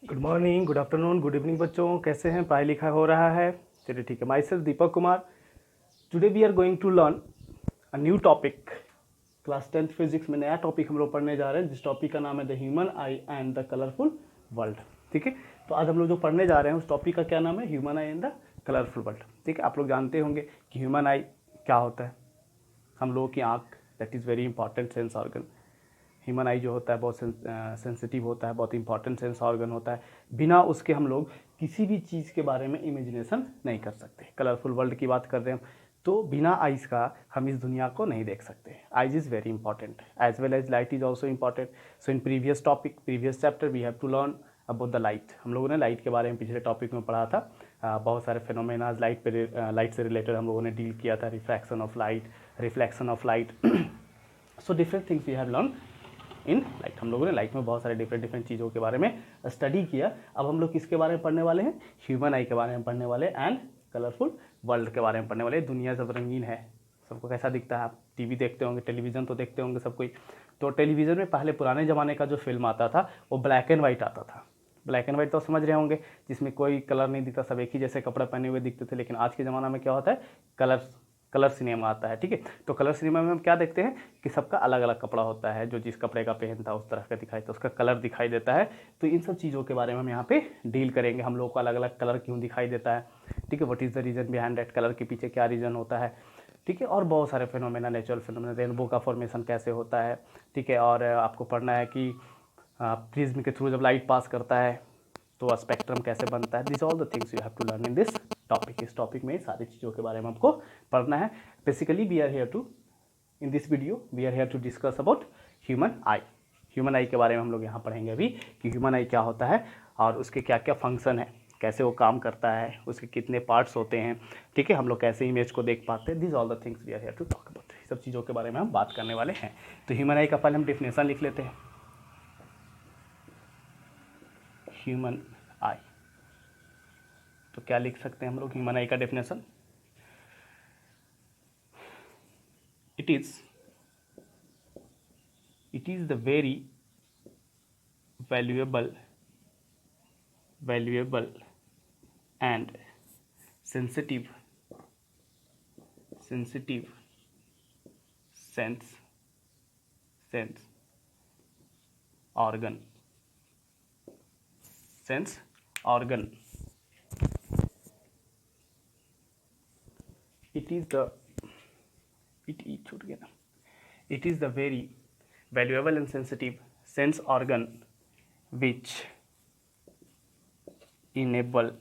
Good morning, good afternoon, good evening बच्चों, कैसे हैं? पढ़ाई लिखा हो रहा है? चलिए ठीक है। Myself Deepak Kumar. Today we are going to learn a new topic. Class 10th physics में नया टॉपिक हम लोग पढ़ने जा रहे हैं, जिस टॉपिक का नाम है the human I and the colourful world. ठीक है, तो आज हम लोग जो पढ़ने जा रहे हैं उस टॉपिक का क्या नाम है? Human I and the colourful world. ठीक है, आप लोग जानते होंगे कि ह्यूमन आई क्या होता है। हम लोगों की आँख, that is very important sense organ. Human आई जो होता है बहुत सेंसिटिव होता है, बहुत इंपॉर्टेंट सेंस ऑर्गन होता है। बिना उसके हम लोग किसी भी चीज़ के बारे में इमेजिनेशन नहीं कर सकते। कलरफुल वर्ल्ड की बात कर रहे हैं हम, तो बिना आइज़ का हम इस दुनिया को नहीं देख सकते। Eyes is very important as well as light is also important. So in previous topic, previous chapter we have to learn about the light. हम लोगों ने लाइट के बारे में पिछले टॉपिक में पढ़ा था। बहुत सारे फिनोमेनाज लाइट से रिलेटेड हम लोगों ने डील किया था। Refraction of light, reflection of light, so different things we have learn in light. हम लोगों ने लाइट में बहुत सारे डिफरेंट चीज़ों के बारे में स्टडी किया। अब हम लोग किसके बारे में पढ़ने वाले हैं? ह्यूमन आई के बारे में पढ़ने वाले एंड कलरफुल वर्ल्ड के बारे में पढ़ने वाले। दुनिया सब रंगीन है, सबको कैसा दिखता है? आप टीवी देखते होंगे, टेलीविज़न तो देखते होंगे सब कोई। तो टेलीविज़न में पहले पुराने ज़माने का जो फिल्म आता था वो ब्लैक एंड वाइट आता था। ब्लैक एंड वाइट तो समझ रहे होंगे, जिसमें कोई कलर नहीं दिखता, सब एक ही जैसे कपड़े पहने हुए दिखते थे। लेकिन आज के ज़माना में क्या होता है? कलर सिनेमा आता है। ठीक है, तो कलर सिनेमा में हम क्या देखते हैं कि सबका अलग अलग कपड़ा होता है, जो जिस कपड़े का पहनता है उस तरह का दिखाई, तो उसका कलर दिखाई देता है। तो इन सब चीज़ों के बारे में हम यहाँ पे डील करेंगे। हम लोग को अलग अलग कलर क्यों दिखाई देता है, ठीक है, what is the reason behind that, colour के पीछे क्या रीज़न होता है, ठीक है, और बहुत सारे फिनोमेना, नेचुरल फिनोमेना, रेनबो का फॉर्मेशन कैसे होता है, ठीक है। और आपको पढ़ना है कि प्रिज्म के थ्रू जब लाइट पास करता है तो स्पेक्ट्रम कैसे बनता है। This all the things you have to learn in this topic. इस टॉपिक में सारी चीज़ों के बारे में आपको पढ़ना है। Basically we are here to, in this video we are here to discuss about human eye. Human eye के बारे में हम लोग यहाँ पढ़ेंगे अभी कि ह्यूमन आई क्या होता है और उसके क्या क्या फंक्शन है, कैसे वो काम करता है, उसके कितने पार्ट्स होते हैं, ठीक है, हम लोग कैसे इमेज को देख पाते हैं। This all the things we are here to talk about. सब चीज़ों के बारे में हम बात करने वाले हैं। तो ह्यूमन आई का पहले हम डेफिनेशन लिख लेते हैं। ह्यूमन आई, तो क्या लिख सकते हैं हम लोग ह्यूमन आई का definition? It is the very valuable and sensitive sense organ it is the very valuable and sensitive sense organ which enable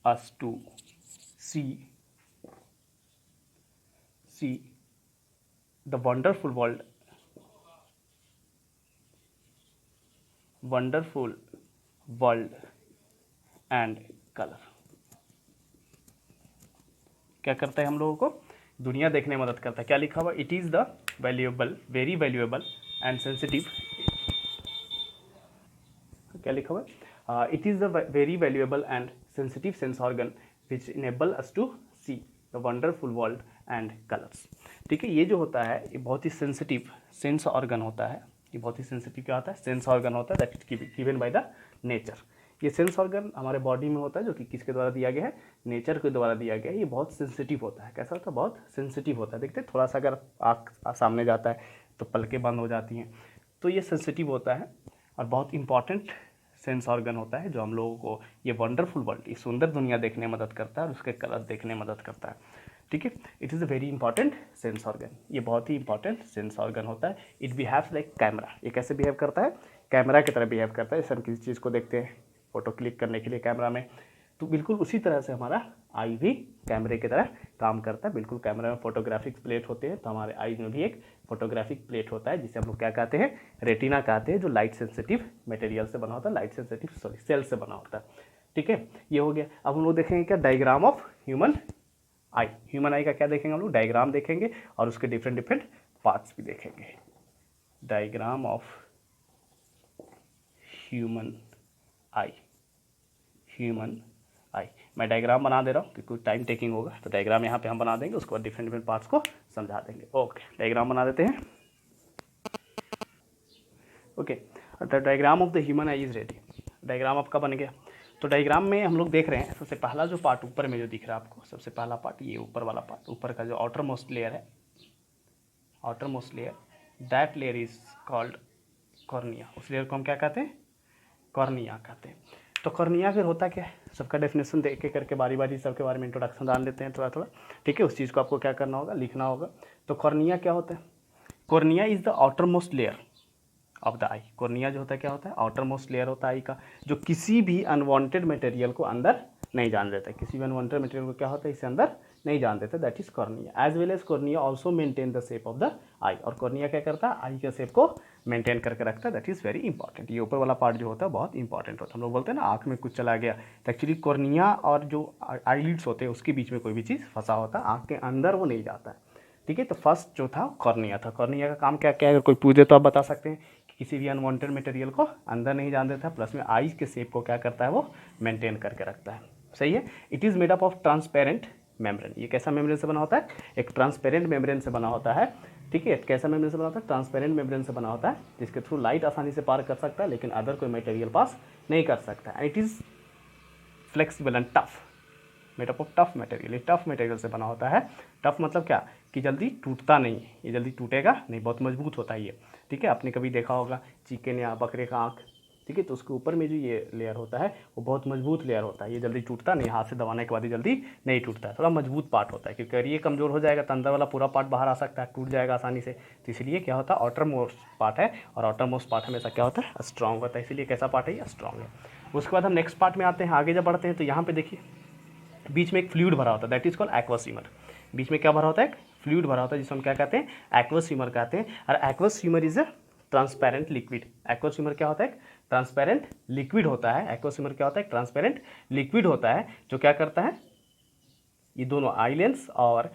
us to see the wonderful world and color। क्या करता है? हम लोगों को दुनिया देखने में मदद करता है। क्या लिखा हुआ? It is the valuable, very valuable and sensitive, क्या लिखा हुआ? It is the very valuable and sensitive sense organ which enable us to see the wonderful world and colours. ठीक है, ये जो होता है ये बहुत ही सेंसिटिव सेंस ऑर्गन होता है। ये बहुत ही सेंसिटिव क्या होता है? सेंस ऑर्गन होता है, that is given by the nature. ये सेंस ऑर्गन हमारे बॉडी में होता है, जो कि किसके द्वारा दिया गया है? नेचर के द्वारा दिया गया है। ये बहुत सेंसिटिव होता है। कैसा होता है? बहुत सेंसिटिव होता है। देखते हैं, थोड़ा सा अगर आँख सामने जाता है तो पलकें बंद हो जाती हैं। तो ये सेंसिटिव होता है और बहुत इंपॉर्टेंट सेंस ऑर्गन होता है, जो हम लोगों को ये वंडरफुल वर्ल्ड, ये सुंदर दुनिया देखने में मदद करता है और उसके कलर देखने में मदद करता है। ठीक है, it is a very important sense organ. ये बहुत ही इंपॉर्टेंट सेंस ऑर्गन होता है। It behaves like camera. ये कैसे बिहेव करता है? कैमरा की तरह बिहेव करता है। जैसे हम किसी चीज़ को देखते हैं फोटो क्लिक करने के लिए कैमरा में, तो बिल्कुल उसी तरह से हमारा आई भी कैमरे की तरह काम करता है। बिल्कुल कैमरा में फोटोग्राफिक प्लेट होते हैं, तो हमारे आई में भी एक फोटोग्राफिक प्लेट होता है, जिसे हम लोग क्या कहते हैं? रेटिना कहते हैं, जो लाइट सेंसिटिव मटेरियल से बना होता है, लाइट सेंसिटिव सेल से बना होता है। ठीक है, ये हो गया। अब हम लोग देखेंगे क्या? Diagram of human eye. Human आई का क्या देखेंगे हम लोग? डायग्राम देखेंगे और उसके डिफरेंट पार्ट्स भी देखेंगे। डायग्राम ऑफ ह्यूमन आई। मैं डायग्राम बना दे रहा हूँ क्योंकि टाइम टेकिंग होगा, तो डायग्राम यहाँ पे हम बना देंगे, उसके बाद डिफरेंट पार्ट्स को समझा देंगे। ओके, डायग्राम बना देते हैं। Okay, the diagram of the human I is ready. Diagram आपका बन गया। तो डायग्राम में हम लोग देख रहे हैं सबसे पहला जो पार्ट ऊपर में जो दिख रहा है आपको, सबसे पहला पार्ट ये ऊपर वाला पार्ट, ऊपर का जो आउटर मोस्ट लेयर है, outer most layer, that layer is called cornea. उस लेयर को हम क्या कहते हैं? कॉर्निया कहते हैं। तो कॉर्निया फिर होता क्या है, सबका डेफिनेशन देख के करके बारी बारी सबके बारे में इंट्रोडक्शन डाल लेते हैं थोड़ा थोड़ा, ठीक है। उस चीज़ को आपको क्या करना होगा, लिखना होगा। तो कॉर्निया क्या होता है? Cornea is the outer most layer of the I. Cornea जो होता है क्या होता है? आउटर मोस्ट लेयर होता है आई का, जो किसी भी अनवांटेड मटेरियल को अंदर नहीं जान देता है। किसी भी अनवांटेड मटेरियल को क्या होता है, इसे अंदर नहीं जान देता, that is cornea. As well as cornea also maintain the shape of the eye. और कॉर्निया क्या करता है? आई के शेप को मेंटेन करके रखता है, दैट इज वेरी इंपॉर्टेंट। ये ऊपर वाला पार्ट जो होता है बहुत इंपॉर्टेंट होता है। हम लोग बोलते हैं ना आँख में कुछ चला गया, तो एक्चुअली कॉर्निया और जो आईलिड्स होते हैं उसके बीच में कोई भी चीज़ फंसा होता है, आँख के अंदर वो नहीं जाता है, ठीक है। तो फर्स्ट जो था कॉर्निया था। कॉर्निया का काम क्या क्या है, अगर कोई पूछे तो आप बता सकते हैं कि किसी भी अनवांटेड मटेरियल को अंदर नहीं जान देता, प्लस में आई के शेप को क्या करता है, वो मेंटेन करके रखता है। सही है। It is made up of transparent membrane. ये कैसा मेम्ब्रेन से बना होता है? एक ट्रांसपेरेंट मेम्ब्रेन से बना होता है, ठीक है। कैसा मेम्ब्रेन से बना होता है? ट्रांसपेरेंट मेम्ब्रेन से बना होता है, जिसके थ्रू लाइट आसानी से पार कर सकता है, लेकिन अदर कोई मटेरियल पास नहीं कर सकता। It is flexible and tough, made up of tough material. ये टफ मटेरियल से बना होता है। टफ मतलब क्या कि जल्दी टूटता नहीं है, ये जल्दी टूटेगा नहीं, बहुत मजबूत होता है ये, ठीक है। आपने कभी देखा होगा चिकन या बकरे का आँख, ठीक है, तो उसके ऊपर में जो ये लेयर होता है वो बहुत मजबूत लेयर होता है, ये जल्दी टूटता नहीं, हाथ से दबाने के बाद ही जल्दी नहीं टूटता है, थोड़ा मजबूत पार्ट होता है। क्योंकि अगर ये कमज़ोर हो जाएगा तो अंदर वाला पूरा पार्ट बाहर आ सकता है, टूट जाएगा आसानी से। तो इसलिए क्या होता है, आउटर मोस्ट पार्ट है, और आउटर मोस्ट पार्ट हमेशा क्या होता है, स्ट्रॉन्ग होता है, इसलिए कैसा पार्ट है, ये स्ट्रॉन्ग है। उसके बाद हम नेक्स्ट पार्ट में आते हैं, आगे जब बढ़ते हैं तो यहाँ पे देखिए बीच में एक फ्लूइड भरा होता है, that is called aqueous humour. बीच में क्या भरा होता है? फ्लूइड भरा होता है, जिसे हम क्या कहते हैं, एक्वस ह्यूमर कहते हैं। और aqueous humour is a transparent liquid. Aqueous humour क्या होता है? ट्रांसपेरेंट लिक्विड होता है। एक्वस ह्यूमर क्या होता है? ट्रांसपेरेंट लिक्विड होता है, जो क्या करता है, ये दोनों आई लेंस और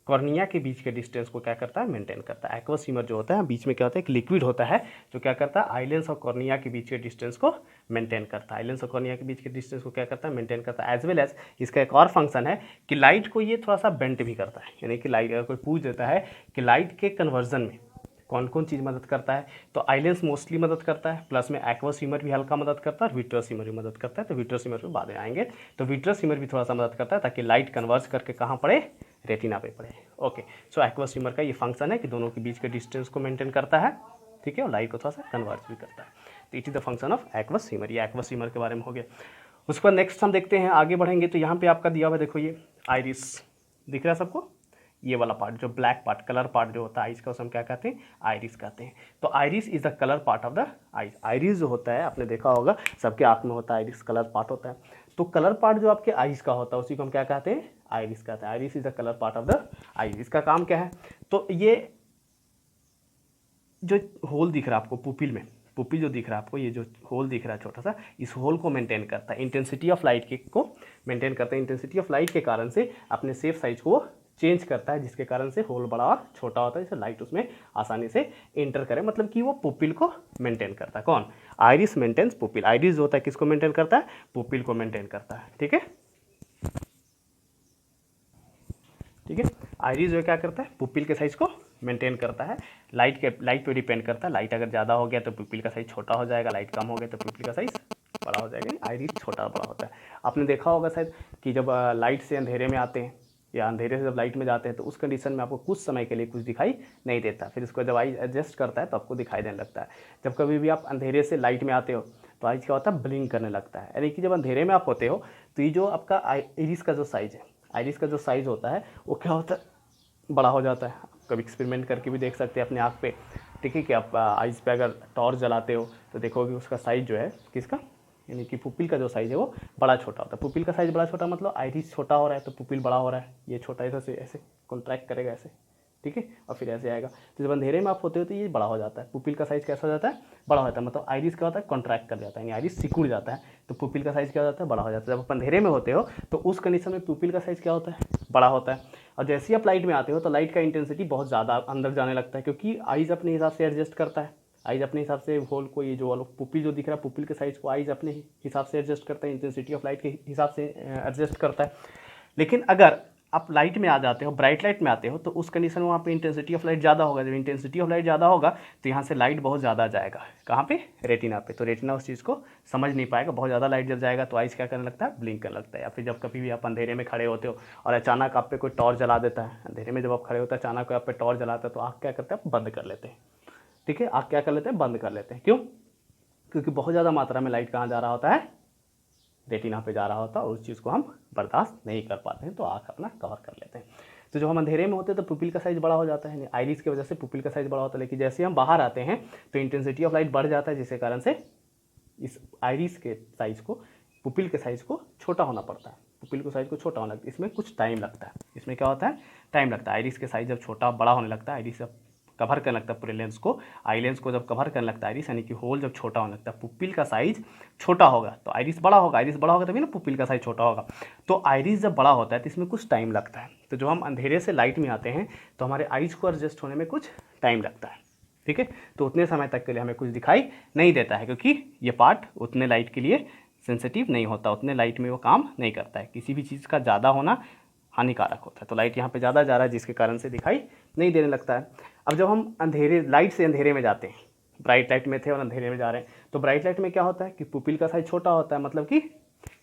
कॉर्निया के बीच के डिस्टेंस को क्या करता है, मेंटेन करता है। एक्वस ह्यूमर जो होता है बीच में क्या होता है, एक लिक्विड होता है, जो क्या करता है, आई लेंस और कॉर्निया के बीच के डिस्टेंस को मेंटेन करता है। आई लेंस और कॉर्निया के बीच के डिस्टेंस को क्या करता है, मेंटेन करता है। एज वेल एज इसका एक और फंक्शन है कि लाइट को ये थोड़ा सा बेंट भी करता है। यानी कि लाइट, अगर कोई पूछ देता है कि लाइट के कन्वर्जन में कौन कौन चीज़ मदद करता है, तो आई लेंस मोस्टली मदद करता है, प्लस में एक्वस ह्यूमर भी हल्का मदद करता है, और विट्रस ह्यूमर भी मदद करता है। तो विट्रस ह्यूमर में बाद में आएंगे। तो विट्रस ह्यूमर भी थोड़ा सा मदद करता है ताकि लाइट कन्वर्ज करके कहाँ पड़े, रेटिना पे पड़े। ओके, सो एक्वस ह्यूमर का ये फंक्शन है कि दोनों के बीच के डिस्टेंस को मेंटेन करता है, ठीक है, और लाइट को थोड़ा सा कन्वर्ज भी करता है। तो it is the function of aqueous humour. ये एक्वस ह्यूमर के बारे में हो गया। उसके बाद नेक्स्ट हम देखते हैं, आगे बढ़ेंगे तो यहाँ पे आपका दिया हुआ देखो, ये आइरिस दिख रहा है सबको, ये वाला पार्ट जो ब्लैक पार्ट, कलर पार्ट जो होता है आइस का, उसे हम क्या कहते हैं, आइरिस कहते हैं। तो iris is the colour part of the ice. Iris जो होता है आपने देखा होगा सबके आँख में होता है, आइरिस कलर पार्ट होता है। तो कलर पार्ट जो आपके आइस का होता है उसी को हम क्या कहते हैं, आइरिस कहते हैं। Iris is the colour part of the ice. इसका काम क्या है, तो ये जो होल दिख रहा है आपको पुपिल में, पुपिल जो दिख रहा है आपको, ये जो होल दिख रहा है छोटा सा, इस होल को मेंटेन करता है, इंटेंसिटी ऑफ लाइट के को मेंटेन करता है। इंटेंसिटी ऑफ लाइट के कारण से अपने शेप साइज को चेंज करता है, जिसके कारण से होल बड़ा और छोटा होता है, जिससे लाइट उसमें आसानी से एंटर करे, मतलब कि वो पुपिल को मेंटेन करता है। कौन? Iris maintains pupil. आइरिस जो होता है किसको मेंटेन करता है, पुपिल को मेंटेन करता है, ठीक है, ठीक है। आइरिस जो क्या करता है, पुपिल के साइज को मेंटेन करता है। लाइट पे डिपेंड करता है, लाइट अगर ज़्यादा हो गया तो पुपिल का साइज छोटा हो जाएगा, लाइट कम हो गया तो पुपिल का साइज बड़ा हो जाएगा। आइरिस छोटा बड़ा होता है। आपने देखा होगा शायद कि जब लाइट से अंधेरे में आते हैं या अंधेरे से जब लाइट में जाते हैं तो उस कंडीशन में आपको कुछ समय के लिए कुछ दिखाई नहीं देता, फिर इसको जब आई एडजस्ट करता है तो आपको दिखाई देने लगता है। जब कभी भी आप अंधेरे से लाइट में आते हो तो आइज क्या होता है, ब्लिंक करने लगता है। यानी कि जब अंधेरे में आप होते हो तो ये जो आपका आइरिस का जो साइज है, आइरिस का जो साइज होता है वो क्या होता है, बड़ा हो जाता है। कभी एक्सपेरिमेंट करके भी देख सकते हैं अपने आँख पे, ठीक है, कि आप आइज पे अगर टॉर्च जलाते हो तो देखोगे उसका साइज जो है किसका, यानी कि पुपिल का जो साइज़ है वो बड़ा छोटा होता है। पुपिल का साइज़ बड़ा छोटा मतलब आइरिस छोटा हो रहा है तो पुपिल बड़ा हो रहा है, ये छोटा ऐसे ऐसे कॉन्ट्रैक्ट करेगा ऐसे, ठीक है, और फिर ऐसे आएगा। तो जब अंधेरे में आप होते हो तो ये बड़ा हो जाता है, पुपिल का साइज़ कैसा हो जाता है, बड़ा हो जाता है। मतलब आइरिस क्या होता है, कॉन्ट्रैक्ट कर जाता है, यानी आइरिस सिकुड़ जाता है, तो पुपिल का साइज़ क्या हो जाता है, बड़ा हो जाता है। जब आप अंधेरे में होते हो तो उस कंडीशन में पुपिल का साइज़ क्या होता है, बड़ा होता है। और जैसे ही आप लाइट में आते हो तो लाइट का इंटेंसिटी बहुत ज़्यादा अंदर जाने लगता है, क्योंकि आइज अपने हिसाब से एडजस्ट करता है। आइज अपने हिसाब से होल को, ये जो पुपिल जो दिख रहा है पुपिल के साइज़ को आइज अपने हिसाब से एडजस्ट करता है, इंटेंसिटी ऑफ लाइट के हिसाब से एडजस्ट करता है। लेकिन अगर आप लाइट में आ जाते हो, ब्राइट लाइट में आते हो, तो उस कंडीशन में वहाँ पे इंटेंसिटी ऑफ लाइट ज़्यादा होगा। जब इंटेंसिटी ऑफ लाइट ज़्यादा होगा तो यहाँ से लाइट बहुत ज़्यादा जाएगा, कहाँ पे, रेटिना पे। तो रेटिना उस चीज़ को समझ नहीं पाएगा, बहुत ज़्यादा लाइट जब जाएगा तो आइज क्या करने लगता है, ब्लिंक करने लगता है। या फिर जब कभी भी आप अंधेरे में खड़े होते हो और अचानक आप पे कोई टॉर्च जला देता है, अंधेरे में जब आप खड़े होते हैं अचानक कोई आप पे टॉर्च जलाता है तो आँख क्या करते हैं, आप बंद कर लेते हैं। ठीक है, आँख क्या कर लेते हैं, बंद कर लेते हैं। क्यों? क्योंकि बहुत ज़्यादा मात्रा में लाइट कहाँ जा रहा होता है, रेटिना पे जा रहा होता है, और उस चीज़ को हम बर्दाश्त नहीं कर पाते हैं, तो आँख अपना कवर कर लेते हैं। तो जब हम अंधेरे में होते हैं तो पुपिल का साइज़ बड़ा हो जाता है, आइरिस की वजह से पुपिल का साइज़ बड़ा होता है। लेकिन जैसे हम बाहर आते हैं तो इंटेंसिटी ऑफ लाइट बढ़ जाता है, जिसके कारण से इस आइरिस के साइज़ को, पुपिल के साइज़ को छोटा होना पड़ता है। पुपिल के साइज़ को छोटा होना लगता है, इसमें कुछ टाइम लगता है। इसमें क्या होता है, टाइम लगता है। आइरिस के साइज़ जब छोटा बड़ा होने लगता है, आइरिस जब कवर करने लगता है पूरे लेंस को, आई लेंस को जब कवर करने लगता है आइरिस, यानी कि होल जब छोटा होने लगता है, पुपिल का साइज छोटा होगा तो आइरिस बड़ा होगा, आइरिस बड़ा होगा तभी ना पुपिल का साइज छोटा होगा। तो आइरिस जब बड़ा होता है तो इसमें कुछ टाइम लगता है। तो जब हम अंधेरे से लाइट में आते हैं तो हमारे आइज को एडजस्ट होने में कुछ टाइम लगता है। ठीक है, तो उतने समय तक के लिए हमें कुछ दिखाई नहीं देता है, क्योंकि ये पार्ट उतने लाइट के लिए सेंसिटिव नहीं होता, उतने लाइट में वो काम नहीं करता है। किसी भी चीज़ का ज़्यादा होना हानिकारक होता है। तो लाइट यहाँ पे ज़्यादा जा रहा है जिसके कारण से दिखाई नहीं देने लगता है। अब जब हम अंधेरे लाइट से अंधेरे में जाते हैं, ब्राइट लाइट में थे और अंधेरे में जा रहे हैं, तो ब्राइट लाइट में क्या होता है कि पुपिल का साइज छोटा होता है, मतलब कि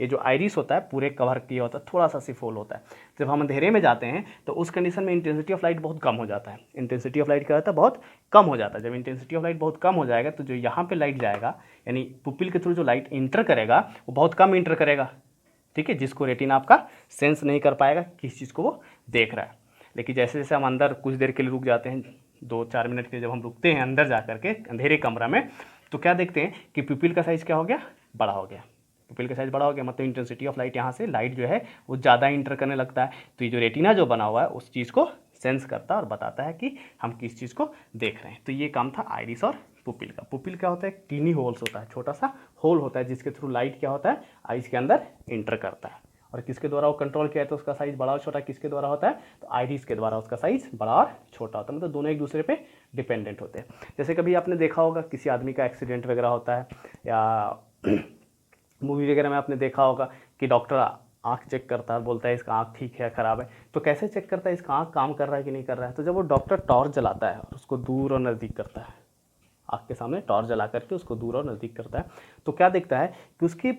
ये जो आइरिस होता है पूरे कवर किया होता है, थोड़ा सा सिफोल होता है। जब हम अंधेरे में जाते हैं तो उस कंडीशन में इंटेंसिटी ऑफ लाइट बहुत कम हो जाता है। इंटेंसिटी ऑफ लाइट क्या होता है, बहुत कम हो जाता है। जब इंटेंसिटी ऑफ लाइट बहुत कम हो जाएगा तो जो यहाँ पे लाइट जाएगा, यानी पुपिल के थ्रू जो लाइट इंटर करेगा वो बहुत कम इंटर करेगा। ठीक है, जिसको रेटिना आपका सेंस नहीं कर पाएगा किस चीज़ को वो देख रहा है। लेकिन जैसे जैसे हम अंदर कुछ देर के लिए रुक जाते हैं, 2-4 मिनट के लिए जब हम रुकते हैं अंदर जा करके अंधेरे कमरा में, तो क्या देखते हैं कि पुपिल का साइज़ क्या हो गया, बड़ा हो गया। पुपिल का साइज़ बड़ा हो गया मतलब इंटेंसिटी ऑफ लाइट यहाँ से लाइट जो है वो ज़्यादा इंटर करने लगता है। तो ये जो रेटिना जो बना हुआ है उस चीज़ को सेंस करता है और बताता है कि हम किस चीज़ को देख रहे हैं। तो ये काम था आइरिस और पुपिल का। पुपिल क्या होता है, टीनी होल्स होता है, छोटा सा होल होता है जिसके थ्रू लाइट क्या होता है, आइज के अंदर इंटर करता है। और किसके द्वारा वो कंट्रोल किया है, तो उसका साइज बड़ा और छोटा किसके द्वारा होता है, तो आइरिस के द्वारा उसका साइज बड़ा और छोटा होता है। मतलब दोनों एक दूसरे पे डिपेंडेंट होते हैं। जैसे कभी आपने देखा होगा किसी आदमी का एक्सीडेंट वगैरह होता है, या मूवी वगैरह में आपने देखा होगा कि डॉक्टर आँख चेक करता है, बोलता है इसका आँख ठीक है ख़राब है। तो कैसे चेक करता है इसका आँख काम कर रहा है कि नहीं कर रहा है, तो जब वो डॉक्टर टॉर्च जलाता है और उसको दूर और नज़दीक करता है, आँख के सामने टॉर्च जला करके उसको दूर और नज़दीक करता है, तो क्या देखता है कि उसकी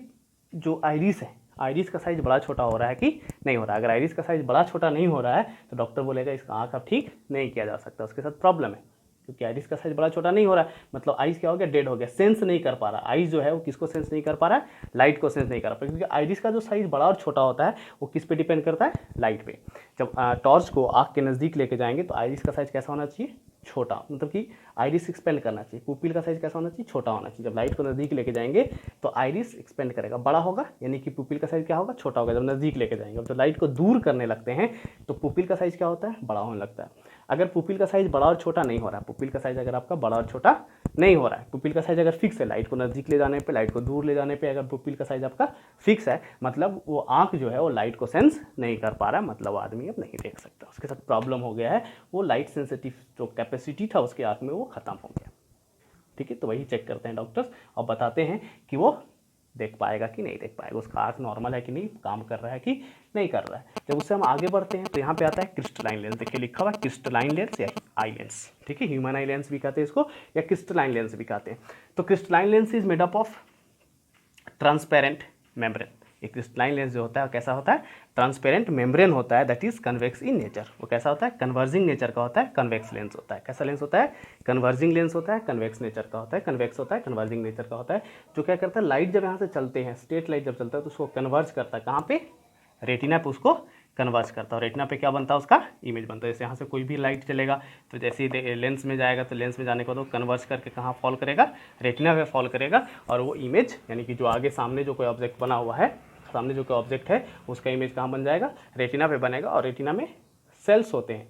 जो आइरिस है, आइरिस का साइज़ बड़ा छोटा हो रहा है कि नहीं हो रहा है। अगर आइरिस का साइज़ बड़ा छोटा नहीं हो रहा है तो डॉक्टर बोलेगा इसका आँख अब ठीक नहीं किया जा सकता, उसके साथ प्रॉब्लम है। क्योंकि आइरिस का साइज बड़ा छोटा नहीं हो रहा है, मतलब आइज क्या हो गया, डेड हो गया, सेंस नहीं कर पा रहा। आइज जो है वो किसको सेंस नहीं कर पा रहा है, लाइट को सेंस नहीं कर पा रहा। क्योंकि आइरिस का जो साइज बड़ा और छोटा होता है वो किस पे डिपेंड करता है, लाइट पे। जब टॉर्च को आँख के नज़दीक लेके जाएंगे तो आइरिस का साइज कैसा होना चाहिए, छोटा, मतलब कि आइरिस एक्सपेंड करना चाहिए। पुपिल का साइज कैसा होना चाहिए, छोटा होना चाहिए। जब लाइट को नज़दीक लेके जाएंगे तो आइरिस एक्सपेंड करेगा, बड़ा होगा, यानी कि पुपिल का साइज क्या होगा, छोटा होगा। जब नज़दीक लेके जाएंगे, अब जब लाइट को दूर करने लगते हैं तो पुपिल का साइज क्या होता है, बड़ा होने लगता है। अगर पुपिल का साइज बड़ा और छोटा नहीं हो रहा है, पुपिल का साइज अगर आपका बड़ा और छोटा नहीं हो रहा है, पुपिल का साइज अगर फिक्स है, लाइट को नज़दीक ले जाने पे, लाइट को दूर ले जाने पे अगर पुपिल का साइज आपका फिक्स है, मतलब वो आँख जो है वो लाइट को सेंस नहीं कर पा रहा है, मतलब आदमी अब नहीं देख सकता, उसके साथ प्रॉब्लम हो गया है, वो लाइट सेंसिटिव जो कैपेसिटी था उसके आँख में वो ख़त्म हो गया। ठीक है, तो वही चेक करते हैं डॉक्टर्स और बताते हैं कि वो देख पाएगा कि नहीं देख पाएगा, उसका आँख नॉर्मल है कि नहीं, काम कर रहा है कि नहीं कर रहा है। जब उससे हम आगे बढ़ते हैं तो यहाँ पे आता है क्रिस्टलाइन लेंस। देखिए लिखा हुआ है क्रिस्टलाइन लेंस या आई लेंस। ठीक है, ह्यूमन आई लेंस भी कहते हैं इसको, या क्रिस्टलाइन लेंस भी कहते हैं। तो crystalline lens is made up of transparent membrane. ये क्रिस्टलाइन लेंस जो होता है कैसा होता है, ट्रांसपेरेंट मेम्ब्रेन होता है, that is convex in nature. वो कैसा होता है, कन्वर्जिंग नेचर का होता है, कन्वेक्स लेंस होता है। कैसा लेंस होता है, कन्वर्जिंग लेंस होता है, कन्वेक्स नेचर का होता है, कन्वेक्स होता है, कन्वर्जिंग नेचर का होता है। जो क्या करता है, लाइट जब यहाँ से चलते हैं, स्ट्रेट लाइट जब चलता है तो उसको कन्वर्ज करता है, कहाँ पे, रेटिना पे उसको कन्वर्ज करता है। और रेटिना पे क्या बनता है, उसका इमेज बनता है। जैसे यहाँ से कोई भी लाइट चलेगा तो जैसे ही लेंस में जाएगा तो लेंस में जाने के बाद वो कन्वर्ज करके कहाँ फॉल करेगा, रेटिना पे फॉल करेगा, और वो इमेज यानी कि जो आगे सामने जो कोई ऑब्जेक्ट बना हुआ है, सामने जो कोई ऑब्जेक्ट है उसका इमेज कहाँ बन जाएगा, रेटिना पे बनेगा। और रेटिना में सेल्स होते हैं,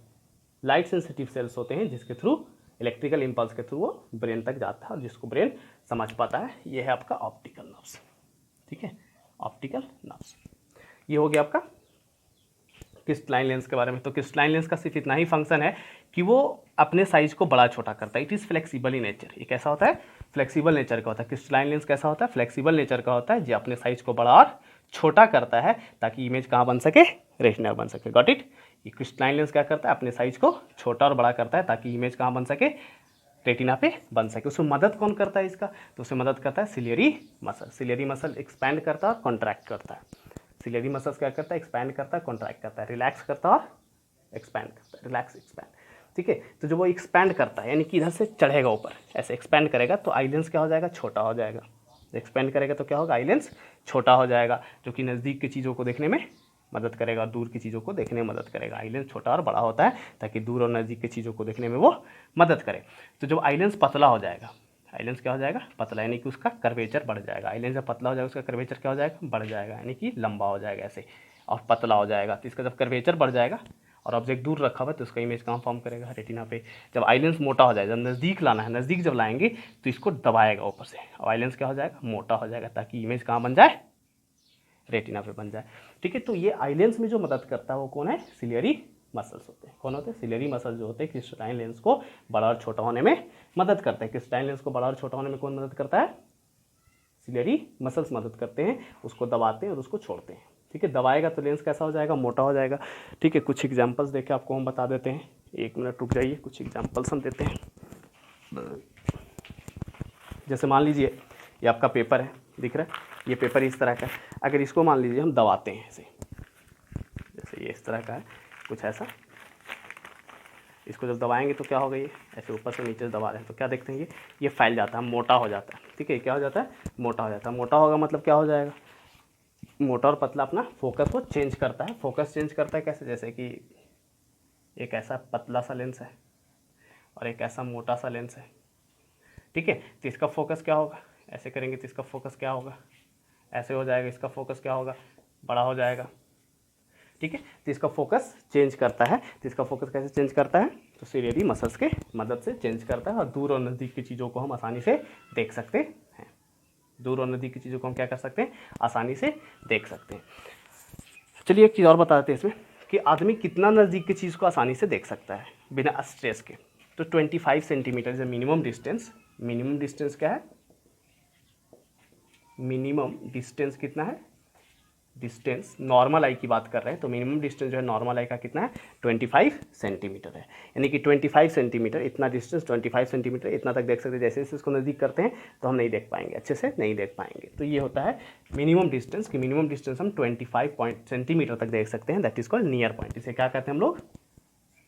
लाइट सेंसिटिव सेल्स होते हैं, जिसके थ्रू इलेक्ट्रिकल इम्पल्स के थ्रू वो ब्रेन तक जाता है और जिसको ब्रेन समझ पाता है। ये है आपका ऑप्टिकल नर्व्स। ठीक है, ऑप्टिकल नर्व्स। ये हो गया आपका क्रिस्टलाइन लेंस के बारे में। तो क्रिस्टलाइन लेंस का सिर्फ इतना ही फंक्शन है कि वो अपने साइज को बड़ा छोटा करता है। It is flexible in nature. ये कैसा होता है, फ्लेक्सिबल नेचर का होता है। क्रिस्टलाइन लेंस कैसा होता है, फ्लेक्सिबल नेचर का होता है, जो अपने साइज को बड़ा और छोटा करता है ताकि इमेज कहाँ बन सके, रेटिना बन सके। Got it. ये क्रिस्टलाइन लेंस क्या करता है, अपने साइज को छोटा और बड़ा करता है ताकि इमेज कहाँ बन सके, रेटिना पे बन सके। उसमें मदद कौन करता है इसका, तो उसमें मदद करता है ciliary muscle. Ciliary muscle expand करता है और कॉन्ट्रैक्ट करता है। सिलियरी मसल्स क्या करता है, एक्सपैंड करता है, कॉन्ट्रैक्ट करता है, रिलैक्स करता है और एक्सपैंड करता है, रिलैक्स एक्सपैंड। ठीक है, तो जब वो एक्सपैंड करता है यानी कि इधर से चढ़ेगा ऊपर, ऐसे एक्सपैंड करेगा तो आई लेंस क्या हो जाएगा, छोटा हो जाएगा। एक्सपेंड करेगा तो क्या होगा, आई लेंस छोटा हो जाएगा, जो कि नज़दीक की चीज़ों को देखने में मदद करेगा और दूर की चीज़ों को देखने में मदद करेगा। आई लेंस छोटा और बड़ा होता है ताकि दूर और नज़दीक की चीज़ों को देखने में वो मदद करे। तो जब आई लेंस पतला हो जाएगा, आई लेंस क्या हो जाएगा, पतला, यानी कि उसका कर्वेचर बढ़ जाएगा। आई लेंस जब पतला हो जाएगा उसका कर्वेचर क्या हो जाएगा, बढ़ जाएगा, यानी कि लंबा हो जाएगा ऐसे और पतला हो जाएगा। तो इसका जब कर्वेचर बढ़ जाएगा और ऑब्जेक्ट दूर रखा हुआ है तो उसका इमेज कहाँ फॉर्म करेगा, रेटिना पे। जब आई लेंस मोटा हो जाएगा, जब नज़दीक लाना है, नज़दीक जब लाएंगे तो इसको दबाएगा ऊपर से और आई लेंस क्या हो जाएगा, मोटा हो जाएगा ताकि इमेज कहाँ बन जाए, रेटिना पे बन जाए। ठीक है, तो ये आई लेंस में जो मदद करता है वो कौन है, सिलियरी मसल्स होते हैं। कौन होते हैं, सिलियरी मसल्स जो होते हैं क्रिस्टलाइन लेंस को बड़ा और छोटा होने में मदद करते हैं। क्रिस्टलाइन लेंस को बड़ा और छोटा होने में कौन मदद करता है, सिलियरी मसल्स मदद करते हैं, उसको दबाते हैं और उसको छोड़ते हैं। ठीक है, दबाएगा तो लेंस कैसा हो जाएगा, मोटा हो जाएगा। ठीक है, कुछ एग्जांपल्स देखे आपको हम बता देते हैं, एक मिनट रुक जाइए, कुछ एग्जांपल्स हम देते हैं। जैसे मान लीजिए ये आपका पेपर है, दिख रहा है, ये पेपर इस तरह का है। अगर इसको मान लीजिए हम दबाते हैं ऐसे, जैसे ये इस तरह का है कुछ ऐसा, इसको जब दबाएंगे तो क्या होगा, ये ऐसे ऊपर से नीचे दबा रहे हैं तो क्या देखते हैं, ये फैल जाता है, मोटा हो जाता है। ठीक है, क्या हो जाता है, मोटा हो जाता है। मोटा होगा मतलब क्या हो जाएगा, मोटा और पतला अपना फोकस को चेंज करता है। फोकस चेंज करता है कैसे, जैसे कि एक ऐसा पतला सा लेंस है और एक ऐसा मोटा सा लेंस है। ठीक है, तो इसका फोकस क्या होगा, ऐसे करेंगे तो इसका फोकस क्या होगा, ऐसे हो जाएगा, इसका फोकस क्या होगा, बड़ा हो जाएगा। ठीक है, तो इसका फोकस चेंज करता है। तो इसका फोकस कैसे चेंज करता है, तो सिलियरी मसल्स के मदद से चेंज करता है और दूर और नज़दीक की चीज़ों को हम आसानी से देख सकते हैं। दूर और नज़दीक की चीज़ों को हम क्या कर सकते हैं, आसानी से देख सकते हैं। चलिए एक चीज़ और बता देते हैं इसमें कि आदमी कितना नज़दीक की चीज़ को आसानी से देख सकता है बिना स्ट्रेस के। तो 25 centimetre is minimum distance. Minimum distance क्या है, मिनिमम डिस्टेंस कितना है, डिस्टेंस नॉर्मल आई की बात कर रहे हैं तो मिनिमम डिस्टेंस जो है नॉर्मल आई का कितना है, 25 सेंटीमीटर है। यानी कि 25 सेंटीमीटर इतना डिस्टेंस, 25 सेंटीमीटर इतना तक देख सकते हैं। जैसे जैसे इसको नज़दीक करते हैं तो हम नहीं देख पाएंगे, अच्छे से नहीं देख पाएंगे। तो ये होता है मिनिमम डिस्टेंस, कि मिनिमम डिस्टेंस हम 25 सेंटीमीटर तक देख सकते हैं। That is called near point. इसे क्या कहते हैं हम लोग,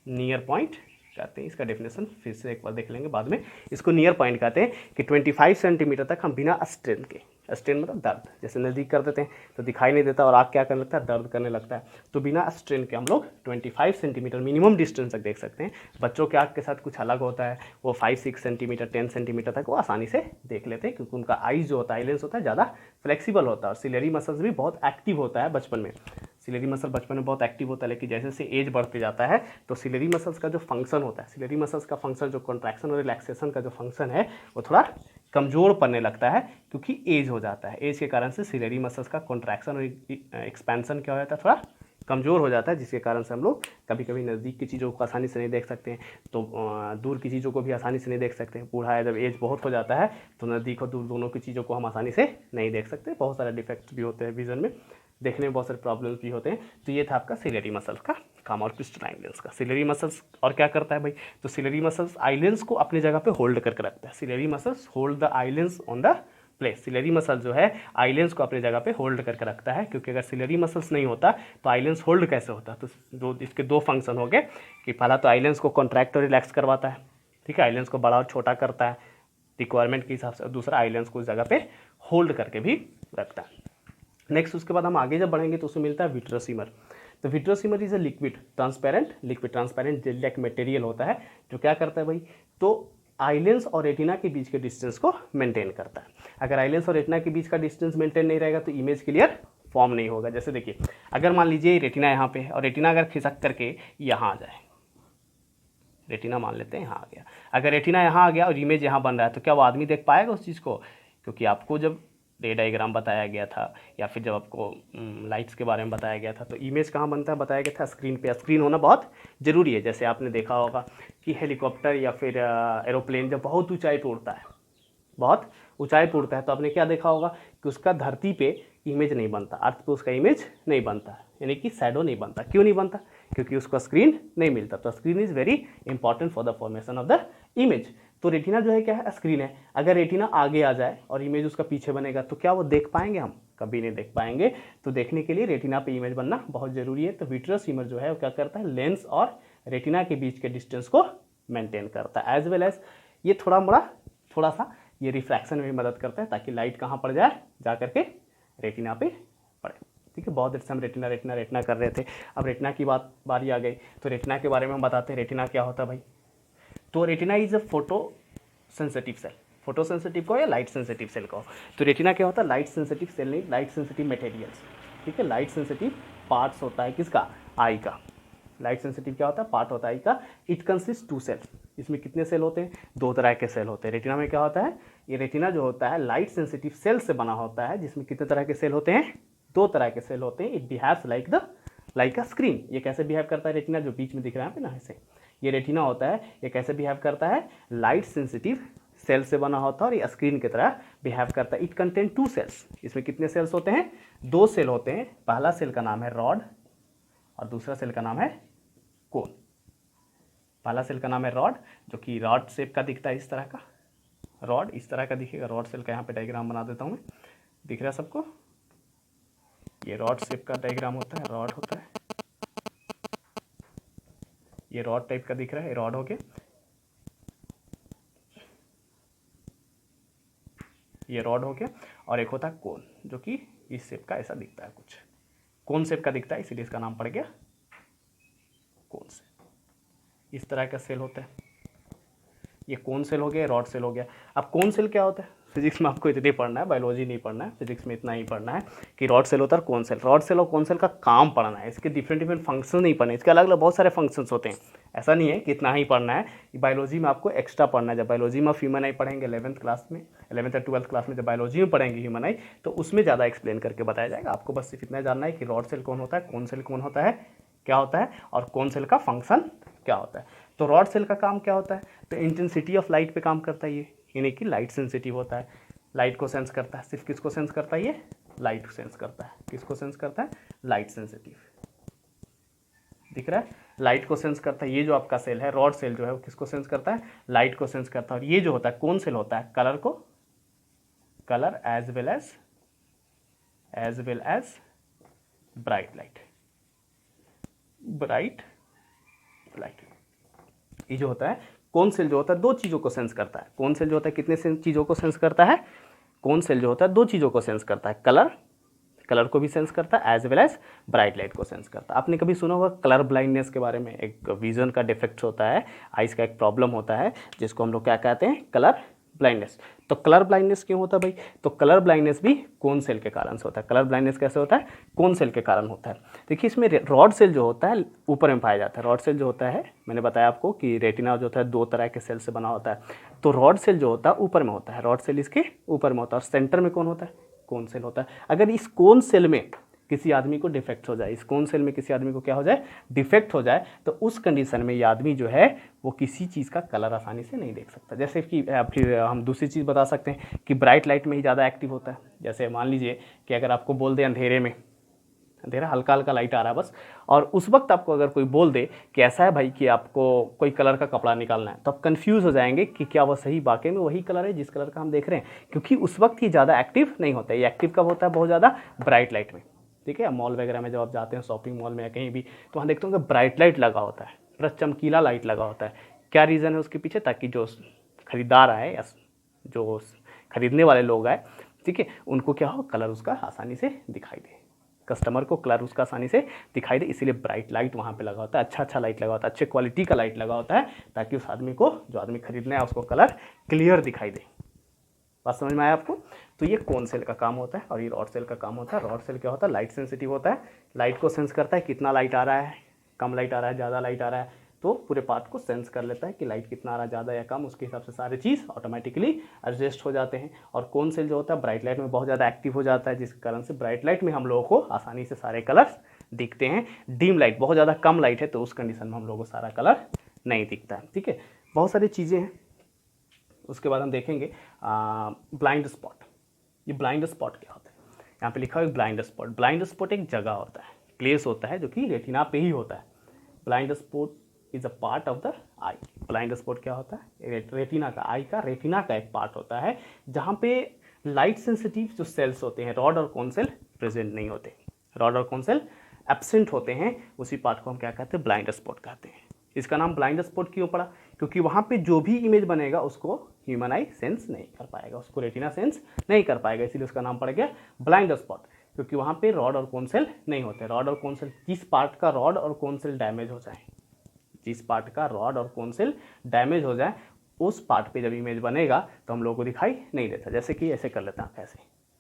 नियर पॉइंट कहते हैं। इसका डेफिनेशन फिर से एक बार देख लेंगे बाद में। इसको नियर पॉइंट कहते हैं कि 25 सेंटीमीटर तक हम बिना स्ट्रेन के, स्ट्रेन मतलब दर्द, जैसे नज़दीक कर देते हैं तो दिखाई नहीं देता और आँख क्या करने लगता है, दर्द करने लगता है, तो बिना स्ट्रेन के हम लोग 25 सेंटीमीटर मिनिमम डिस्टेंस तक देख सकते हैं। बच्चों के आँख के साथ कुछ अलग होता है, वो 5-6 सेंटीमीटर 10 सेंटीमीटर तक वो आसानी से देख लेते हैं, क्योंकि उनका आईज जो होता है, आई लेंस होता है, ज़्यादा फ्लेक्सिबल होता है और सिलियरी मसल्स भी बहुत एक्टिव होता है बचपन में। सिलियरी मसल बचपन में बहुत एक्टिव होता है, लेकिन जैसे जैसे एज बढ़ते जाता है तो सिलियरी मसल्स का जो फंक्शन होता है, सिलियरी मसल्स का फंक्शन जो कॉन्ट्रैक्शन और रिलैक्सेशन का जो फंक्शन है वो थोड़ा कमज़ोर पड़ने लगता है, क्योंकि एज हो जाता है। एज के कारण से सिलियरी मसल्स का कॉन्ट्रैक्शन और एक्सपेंशन क्या हो जाता है, थोड़ा कमज़ोर हो जाता है, जिसके कारण से हम लोग कभी कभी नज़दीक की चीज़ों को आसानी से नहीं देख सकते हैं, तो दूर की चीज़ों को भी आसानी से नहीं देख सकते हैं। बूढ़ा है, जब एज बहुत हो जाता है तो नज़दीक और दूर दोनों की चीज़ों को हम आसानी से नहीं देख सकते। बहुत सारे डिफेक्ट्स भी होते हैं विजन में, देखने में बहुत सारे प्रॉब्लम्स भी होते हैं। तो ये था आपका सिलियरी मसल्स का काम और क्रिस्टलाइन लेंस का। सिलियरी मसल्स और क्या करता है भाई, तो सिलियरी मसल्स आई लेंस को अपनी जगह पे होल्ड करके रखता है। Ciliary muscles hold the eye lens on the place. Ciliary muscle जो है आई लेंस को अपनी जगह पे होल्ड करके रखता है, क्योंकि अगर सिलियरी मसल्स नहीं होता तो आई लेंस होल्ड कैसे होता। तो दो इसके दो फंक्शन हो गए कि पहला तो आई लेंस को कॉन्ट्रैक्ट और रिलैक्स करवाता है, ठीक है, आई लेंस को बड़ा और छोटा करता है रिक्वायरमेंट के हिसाब से, और दूसरा आई लेंस को उस जगह पे होल्ड करके भी रखता है। नेक्स्ट उसके बाद हम आगे जब बढ़ेंगे तो उसमें मिलता है विट्रोसीमर। तो vitreous humour is a liquid transparent gel like material होता है, जो क्या करता है भाई, तो आई लेंस और रेटिना के बीच के डिस्टेंस को मेंटेन करता है। अगर आई लेंस और रेटिना के बीच का डिस्टेंस मेंटेन नहीं रहेगा तो इमेज क्लियर फॉर्म नहीं होगा। जैसे देखिए, अगर मान लीजिए रेटिना यहाँ पे है और रेटिना अगर खिसक करके यहाँ आ जाए, रेटिना मान लेते हैं यहाँ आ गया, अगर रेटिना यहाँ आ गया और इमेज यहाँ बन रहा है तो क्या वो आदमी देख पाएगा उस चीज़ को? क्योंकि आपको जब रे डायग्राम बताया गया था या फिर जब आपको लाइट्स के बारे में बताया गया था तो इमेज कहाँ बनता है, बताया गया था स्क्रीन पे। स्क्रीन होना बहुत ज़रूरी है। जैसे आपने देखा होगा कि हेलीकॉप्टर या फिर एरोप्लेन जब बहुत ऊंचाई पे उड़ता है, बहुत ऊंचाई पर उड़ता है तो आपने क्या देखा होगा कि उसका धरती पे इमेज नहीं बनता, अर्थ पे उसका इमेज नहीं बनता, यानी कि शैडो नहीं बनता। क्यों नहीं बनता? क्योंकि उसका स्क्रीन नहीं मिलता। तो screen is very important for the formation of the image. तो रेटिना जो है क्या है? स्क्रीन है। अगर रेटिना आगे आ जाए और इमेज उसका पीछे बनेगा तो क्या वो देख पाएंगे? हम कभी नहीं देख पाएंगे। तो देखने के लिए रेटिना पे इमेज बनना बहुत जरूरी है। तो विट्रियस ह्यूमर जो है वो क्या करता है? लेंस और रेटिना के बीच के डिस्टेंस को मेंटेन करता है। एज वेल एज ये थोड़ा सा ये रिफ्रैक्शन में भी मदद करता है, ताकि लाइट कहाँ पड़ जाए? जा करके रेटिना पे पड़े। ठीक है, बहुत देर से हम रेटिना कर रहे थे। अब रेटिना की बारी आ गई, तो रेटिना के बारे में हम बताते हैं। रेटिना क्या होता है भाई? तो retina is a photo sensitive cell. Photo sensitive को या लाइट सेंसिटिव सेल को। तो रेटिना क्या होता है? लाइट सेंसिटिव सेल नहीं, लाइट सेंसिटिव मटेरियल्स। ठीक है, लाइट सेंसिटिव पार्ट्स होता है किसका? आई का। लाइट सेंसिटिव क्या होता है? पार्ट होता है आई का। It consist 2 cells. इसमें कितने सेल होते हैं? 2 तरह के सेल होते हैं। रेटिना में क्या होता है? ये रेटिना जो होता है लाइट सेंसिटिव सेल से बना होता है, जिसमें कितने तरह के सेल होते हैं? 2 तरह के सेल होते हैं। It behaves like a screen. ये कैसे बिहेव करता है रेटिना? जो बीच में दिख रहा है ना, ऐसे ये रेटिना होता है। ये कैसे बिहेव करता है? लाइट सेंसिटिव सेल से बना होता है और ये स्क्रीन की तरह बिहेव करता है। It contain 2 cells. इसमें कितने सेल्स होते हैं? 2 सेल होते हैं। पहला सेल का नाम है रॉड और दूसरा सेल का नाम है कोन। पहला सेल का नाम है रॉड, जो कि रॉड शेप का दिखता है, इस तरह का रॉड इस तरह का दिखेगा। रॉड सेल का यहाँ पे डायग्राम बना देता हूँ मैं, दिख रहा है सबको? ये रॉड शेप का डायग्राम होता है, रॉड होता है, ये रॉड टाइप का दिख रहा है, ये रॉड हो गया। ये रॉड हो गया। और एक होता है कोन, जो कि इस शेप का ऐसा दिखता है, कुछ कोन शेप का दिखता है, इसीलिए इसका नाम पड़ गया कोन शेप। इस तरह का सेल होता है। ये कोन सेल हो गया, रॉड सेल हो गया। अब कोन सेल क्या होता है? फिजिक्स में आपको इतनी पढ़ना है, बायोलॉजी नहीं पढ़ना है, फिजिक्स में इतना ही पढ़ना है कि रॉड सेल होता है कोन सेल। रॉड सेल और कोन सेल का काम पढ़ना है, इसके डिफरेंट फंक्शन नहीं पढ़ने। इसके अलग अलग बहुत सारे फंक्शंस होते हैं। ऐसा नहीं है कि इतना ही पढ़ना है। बायोलॉजी में आपको एक्स्ट्रा पढ़ना है। जब बायोलॉजी में ह्यूमन आई पढ़ेंगे 11th क्लास में, 11th और 12th क्लास में जब बायोलॉजी में पढ़ेंगे ह्यूमन आई, तो उसमें ज़्यादा एक्सप्लेन करके बताया जाएगा। आपको बस सिर्फ इतना जानना है कि रॉड सेल कौन होता है, कोन सेल कौन होता है, क्या होता है, और कोन सेल का फंक्शन क्या होता है। तो रॉड सेल का काम क्या होता है? तो इंटेंसिटी ऑफ लाइट पे काम करता है ये, यानी कि लाइट सेंसिटिव होता है, लाइट को सेंस करता है। सिर्फ किसको सेंस करता है? ये लाइट को सेंस करता है। किसको सेंस करता है? Light sensitive. दिख रहा है? लाइट को सेंस करता है। ये जो आपका सेल है रॉड सेल जो है वो किसको सेंस करता है? लाइट को सेंस करता है। और ये जो होता है कोन सेल होता है कलर को, colour as well as bright light. ये जो होता है कोन सेल जो होता है 2 चीज़ों को सेंस करता है। कोन सेल जो होता है कितने चीज़ों को सेंस करता है? कोन सेल जो होता है 2 चीज़ों को सेंस करता है, कलर को भी सेंस करता है as well as bright light को सेंस करता है। आपने कभी सुना होगा कलर ब्लाइंडनेस के बारे में? एक विजन का डिफेक्ट होता है, आइज का एक प्रॉब्लम होता है, जिसको हम लोग क्या कहते हैं? Colour blindness. तो कलर ब्लाइंडनेस क्यों होता है भाई? तो कलर ब्लाइंडनेस भी कोन सेल के कारण से होता है। कलर ब्लाइंडनेस कैसे होता है? कोन सेल के कारण होता है। देखिए इसमें रॉड सेल जो होता है ऊपर में पाया जाता है। रॉड सेल जो होता है, मैंने बताया आपको कि रेटिना जो होता है 2 तरह के सेल से बना होता है। तो रॉड सेल जो होता है ऊपर में होता है, रॉड सेल इसके ऊपर में होता है, और सेंटर में कौन होता है? कोन सेल होता है। अगर इस कोन सेल में किसी आदमी को डिफेक्ट हो जाए, इस कोन सेल में किसी आदमी को क्या हो जाए? डिफेक्ट हो जाए, तो उस कंडीशन में ये आदमी जो है वो किसी चीज़ का कलर आसानी से नहीं देख सकता। जैसे कि फिर हम दूसरी चीज़ बता सकते हैं कि ब्राइट लाइट में ही ज़्यादा एक्टिव होता है। जैसे मान लीजिए कि अगर आपको बोल दे अंधेरे में, अंधेरा हल्का हल्का लाइट आ रहा है बस, और उस वक्त आपको अगर कोई बोल दे कि ऐसा है भाई कि आपको कोई कलर का कपड़ा निकालना है, तो आप कंफ्यूज हो जाएंगे कि क्या वो सही वाकई में वही कलर है जिस कलर का हम देख रहे हैं, क्योंकि उस वक्त ही ज़्यादा एक्टिव नहीं होता है। ये एक्टिव कब होता है? बहुत ज़्यादा ब्राइट लाइट में। ठीक है, मॉल वगैरह में जब आप जाते हैं, शॉपिंग मॉल में या कहीं भी, तो वहाँ देखते होंगे ब्राइट लाइट लगा होता है, पूरा चमकीला लाइट लगा होता है। क्या रीज़न है उसके पीछे? ताकि जो खरीदार आए या जो खरीदने वाले लोग आए, ठीक है, उनको क्या हो? कलर उसका आसानी से दिखाई दे, कस्टमर को कलर उसका आसानी से दिखाई दे, इसीलिए ब्राइट लाइट वहाँ पे लगा होता है। अच्छा लाइट लगा होता है, अच्छे क्वालिटी का लाइट लगा होता है, ताकि उस आदमी को, जो आदमी खरीदना है, उसको कलर क्लियर दिखाई दे। बात समझ में आया आपको? तो ये कोन सेल का काम होता है और ये रॉड सेल का काम होता है। रॉड सेल क्या होता है? लाइट सेंसिटिव होता है, लाइट को सेंस करता है, कितना लाइट आ रहा है, कम लाइट आ रहा है, ज़्यादा लाइट आ रहा है, तो पूरे पार्ट को सेंस कर लेता है कि लाइट कितना आ रहा है, ज़्यादा या कम, उसके हिसाब से सारी चीज़ ऑटोमेटिकली एडजस्ट हो जाते हैं। और कोन सेल जो होता है ब्राइट लाइट में बहुत ज़्यादा एक्टिव हो जाता है, जिसके कारण से ब्राइट लाइट में हम लोगों को आसानी से सारे कलर्स दिखते हैं। डिम लाइट, बहुत ज़्यादा कम लाइट है, तो उस कंडीशन में हम लोगों को सारा कलर नहीं दिखता है। ठीक है, बहुत सारी चीज़ें हैं उसके बाद हम देखेंगे ब्लाइंड स्पॉट। ये ब्लाइंड स्पॉट क्या होता है, यहाँ पे लिखा है ब्लाइंड स्पॉट। ब्लाइंड स्पॉट एक जगह होता है, प्लेस होता है जो कि रेटिना पे ही होता है। Blind spot is a part of the I. Blind spot क्या होता है, रेटिना का, आई का रेटिना का एक पार्ट होता है जहाँ पे लाइट सेंसिटिव जो सेल्स होते हैं, रॉड और कोन सेल प्रेजेंट नहीं होते, रॉड और कोन सेल एब्सेंट होते हैं, उसी पार्ट को हम क्या कहते हैं, ब्लाइंड स्पॉट कहते हैं। इसका नाम ब्लाइंड स्पॉट क्यों पड़ा, क्योंकि वहाँ पे जो भी इमेज बनेगा उसको ह्यूमन आई सेंस नहीं कर पाएगा, उसको रेटिना सेंस नहीं कर पाएगा, इसीलिए उसका नाम पड़ गया ब्लाइंड स्पॉट, क्योंकि वहाँ पे रॉड और कोन सेल नहीं होते। रॉड और कोन सेल, जिस पार्ट का रॉड और कोन सेल डैमेज हो जाए, जिस पार्ट का रॉड और कोन सेल डैमेज हो जाए, उस पार्ट पे जब इमेज बनेगा तो हम लोगों को दिखाई नहीं देता। जैसे कि ऐसे कर लेते हैं आप, ऐसे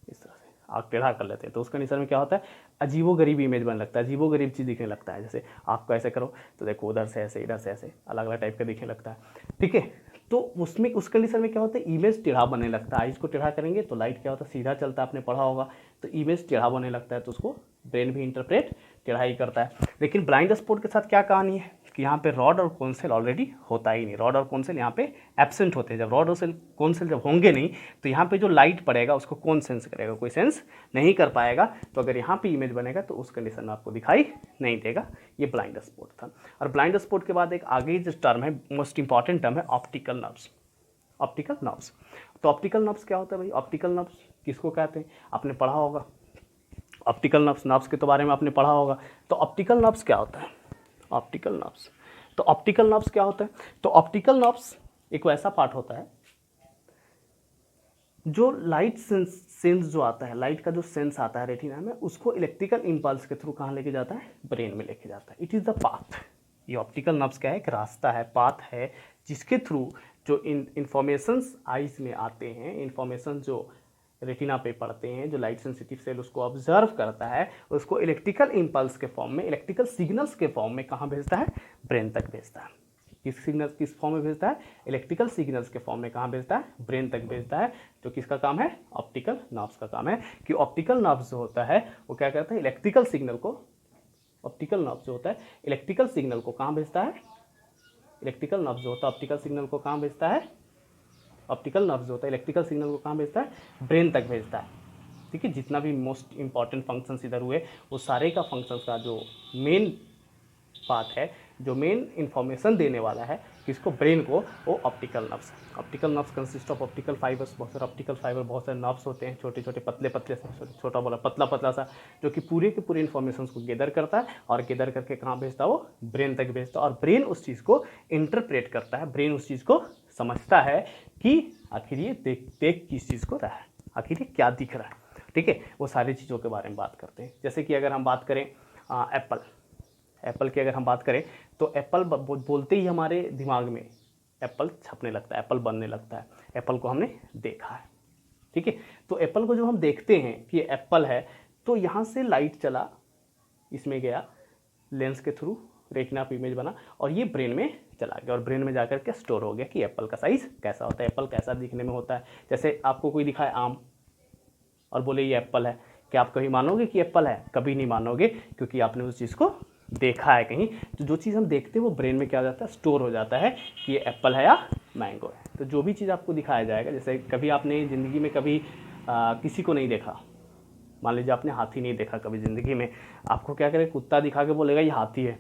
इस तरह से आँख टेढ़ा कर लेते हैं, तो उस कंडीशन में क्या होता है, अजीबोगरीब इमेज बन लगता है, अजीबोगरीब चीज़ दिखने लगता है। जैसे आपको ऐसे करो तो देखो उधर से ऐसे, इधर से ऐसे, अलग अलग टाइप का दिखने लगता है, ठीक है। तो उसमें उस कंडीशन में क्या होता है, इमेज टेढ़ा बनने लगता है। आइज को टेढ़ा करेंगे तो लाइट क्या होता है, सीधा चलता है, आपने पढ़ा होगा, तो इमेज टेढ़ा बनने लगता है, तो उसको ब्रेन भी इंटरप्रेट टेढ़ा ही करता है। लेकिन ब्लाइंड स्पॉट के साथ क्या कहानी है कि यहाँ पे रॉड और कोन सेल ऑलरेडी होता ही नहीं, रॉड और कोन सेल यहाँ पे एब्सेंट होते हैं। जब रॉड और कोन सेल जब होंगे नहीं तो यहाँ पे जो लाइट पड़ेगा उसको कौन सेंस करेगा, कोई सेंस नहीं कर पाएगा। तो अगर यहाँ पे इमेज बनेगा तो उस कंडीशन में आपको दिखाई नहीं देगा। ये ब्लाइंड स्पॉट था। और ब्लाइंड स्पॉट के बाद एक आगे जो टर्म है, मोस्ट इंपॉर्टेंट टर्म है, ऑप्टिकल नर्व्स। ऑप्टिकल नर्व्स, तो ऑप्टिकल नर्व्स क्या होता है भाई, ऑप्टिकल नर्व्स किसको कहते हैं, आपने पढ़ा होगा ऑप्टिकल नर्व्स, नर्व्स के तो बारे में आपने पढ़ा होगा। तो ऑप्टिकल नर्व्स क्या होता है, ऑप्टिकल नर्व्स, तो ऑप्टिकल नर्व्स क्या होता है, तो ऑप्टिकल नर्व्स एक वैसा पार्ट होता है जो लाइट सेंस जो आता है, लाइट का जो सेंस आता है रेटिना में, उसको इलेक्ट्रिकल इंपल्स के थ्रू कहाँ लेके जाता है, ब्रेन में लेके जाता है। It is the path. ये ऑप्टिकल नर्व्स क्या है, एक रास्ता है, पाथ है, जिसके थ्रू जो इंफॉर्मेशंस आइज में आते हैं, इंफॉर्मेशन जो रेटिना पे पड़ते हैं, जो लाइट सेंसिटिव सेल उसको ऑब्जर्व करता है, उसको इलेक्ट्रिकल इंपल्स के फॉर्म में, इलेक्ट्रिकल सिग्नल्स के फॉर्म में कहाँ भेजता है, ब्रेन तक भेजता है। किस सिग्नल, किस फॉर्म में भेजता है, इलेक्ट्रिकल सिग्नल्स के फॉर्म में कहाँ भेजता है, ब्रेन तक भेजता है। जो किसका काम है, ऑप्टिकल नर्व्स का काम है, कि ऑप्टिकल नर्व्स जो होता है वो क्या करता है, इलेक्ट्रिकल सिग्नल को, ऑप्टिकल नर्व्स जो होता है इलेक्ट्रिकल सिग्नल को कहाँ भेजता है, इलेक्ट्रिकल नर्व्स जो होता है ऑप्टिकल सिग्नल को कहाँ भेजता है, ऑप्टिकल नर्व्स जो होता है इलेक्ट्रिकल सिग्नल को कहाँ भेजता है, ब्रेन तक भेजता है। ठीक है, जितना भी मोस्ट इंपॉर्टेंट फंक्शंस इधर हुए, वो सारे का फंक्शंस का जो मेन पार्ट है, जो मेन इंफॉर्मेशन देने वाला है किसको, ब्रेन को, वो optical nerves. Optical nerves consist of optical fibres, बहुत सारे ऑप्टिकल फाइबर, बहुत सारे नर्व्स होते हैं, छोटे छोटे पतले पतले से, छोटा बोला पतला पतला सा, जो कि पूरे के पूरे इन्फॉर्मेशन को गैदर करता है और गैदर करके कहाँ भेजता है, वो ब्रेन तक भेजता है। और ब्रेन उस चीज़ को इंटरप्रेट करता है, ब्रेन उस चीज़ को समझता है कि आखिर ये देख किस चीज़ को रहा है, आखिर ये क्या दिख रहा है। ठीक है, वो सारी चीज़ों के बारे में बात करते हैं। जैसे कि अगर हम बात करें एप्पल, एप्पल की अगर हम बात करें तो एप्पल बोलते ही हमारे दिमाग में एप्पल छपने लगता है, एप्पल बनने लगता है। एप्पल को हमने देखा है, ठीक है। तो एप्पल को जब हम देखते हैं कि ये एप्पल है, तो यहाँ से लाइट चला, इसमें गया, लेंस के थ्रू रेटिना पे इमेज बना और ये ब्रेन में चला गया और ब्रेन में जाकर के स्टोर हो गया कि एप्पल का साइज़ कैसा होता है, एप्पल कैसा दिखने में होता है। जैसे आपको कोई दिखाए आम और बोले ये एप्पल है, क्या आप कभी मानोगे कि एप्पल है? कभी नहीं मानोगे, क्योंकि आपने उस चीज़ को देखा है कहीं। तो जो चीज़ हम देखते हैं वो ब्रेन में क्या हो जाता है, स्टोर हो जाता है कि ये एप्पल है या मैंगो है। तो जो भी चीज़ आपको दिखाया जाएगा, जैसे कभी आपने ज़िंदगी में कभी किसी को नहीं देखा, मान लीजिए आपने हाथी नहीं देखा कभी ज़िंदगी में, आपको क्या करें, कुत्ता दिखा के बोलेगा ये हाथी है,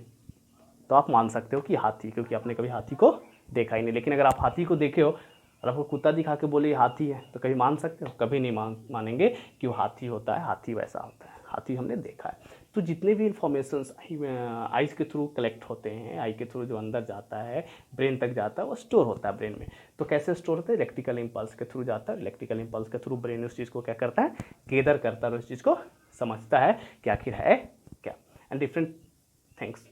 तो आप मान सकते हो कि हाथी, क्योंकि आपने कभी हाथी को देखा ही नहीं। लेकिन अगर आप हाथी को देखे हो और आपको कुत्ता दिखा के बोले ये हाथी है, तो कभी मान सकते हो? कभी नहीं मानेंगे कि वो हाथी होता है, हाथी वैसा होता है, हाथी हमने देखा है। तो जितने भी इंफॉर्मेशंस आइज़ के थ्रू कलेक्ट होते हैं, आई के थ्रू जो अंदर जाता है, ब्रेन तक जाता है, वो स्टोर होता है ब्रेन में। तो कैसे स्टोर होता है? इलेक्ट्रिकल इंपल्स के थ्रू जाता है। इलेक्ट्रिकल इंपल्स के थ्रू ब्रेन उस चीज़ को क्या करता है, गैदर करता है और उस चीज़ को समझता है कि आखिर है क्या। And different things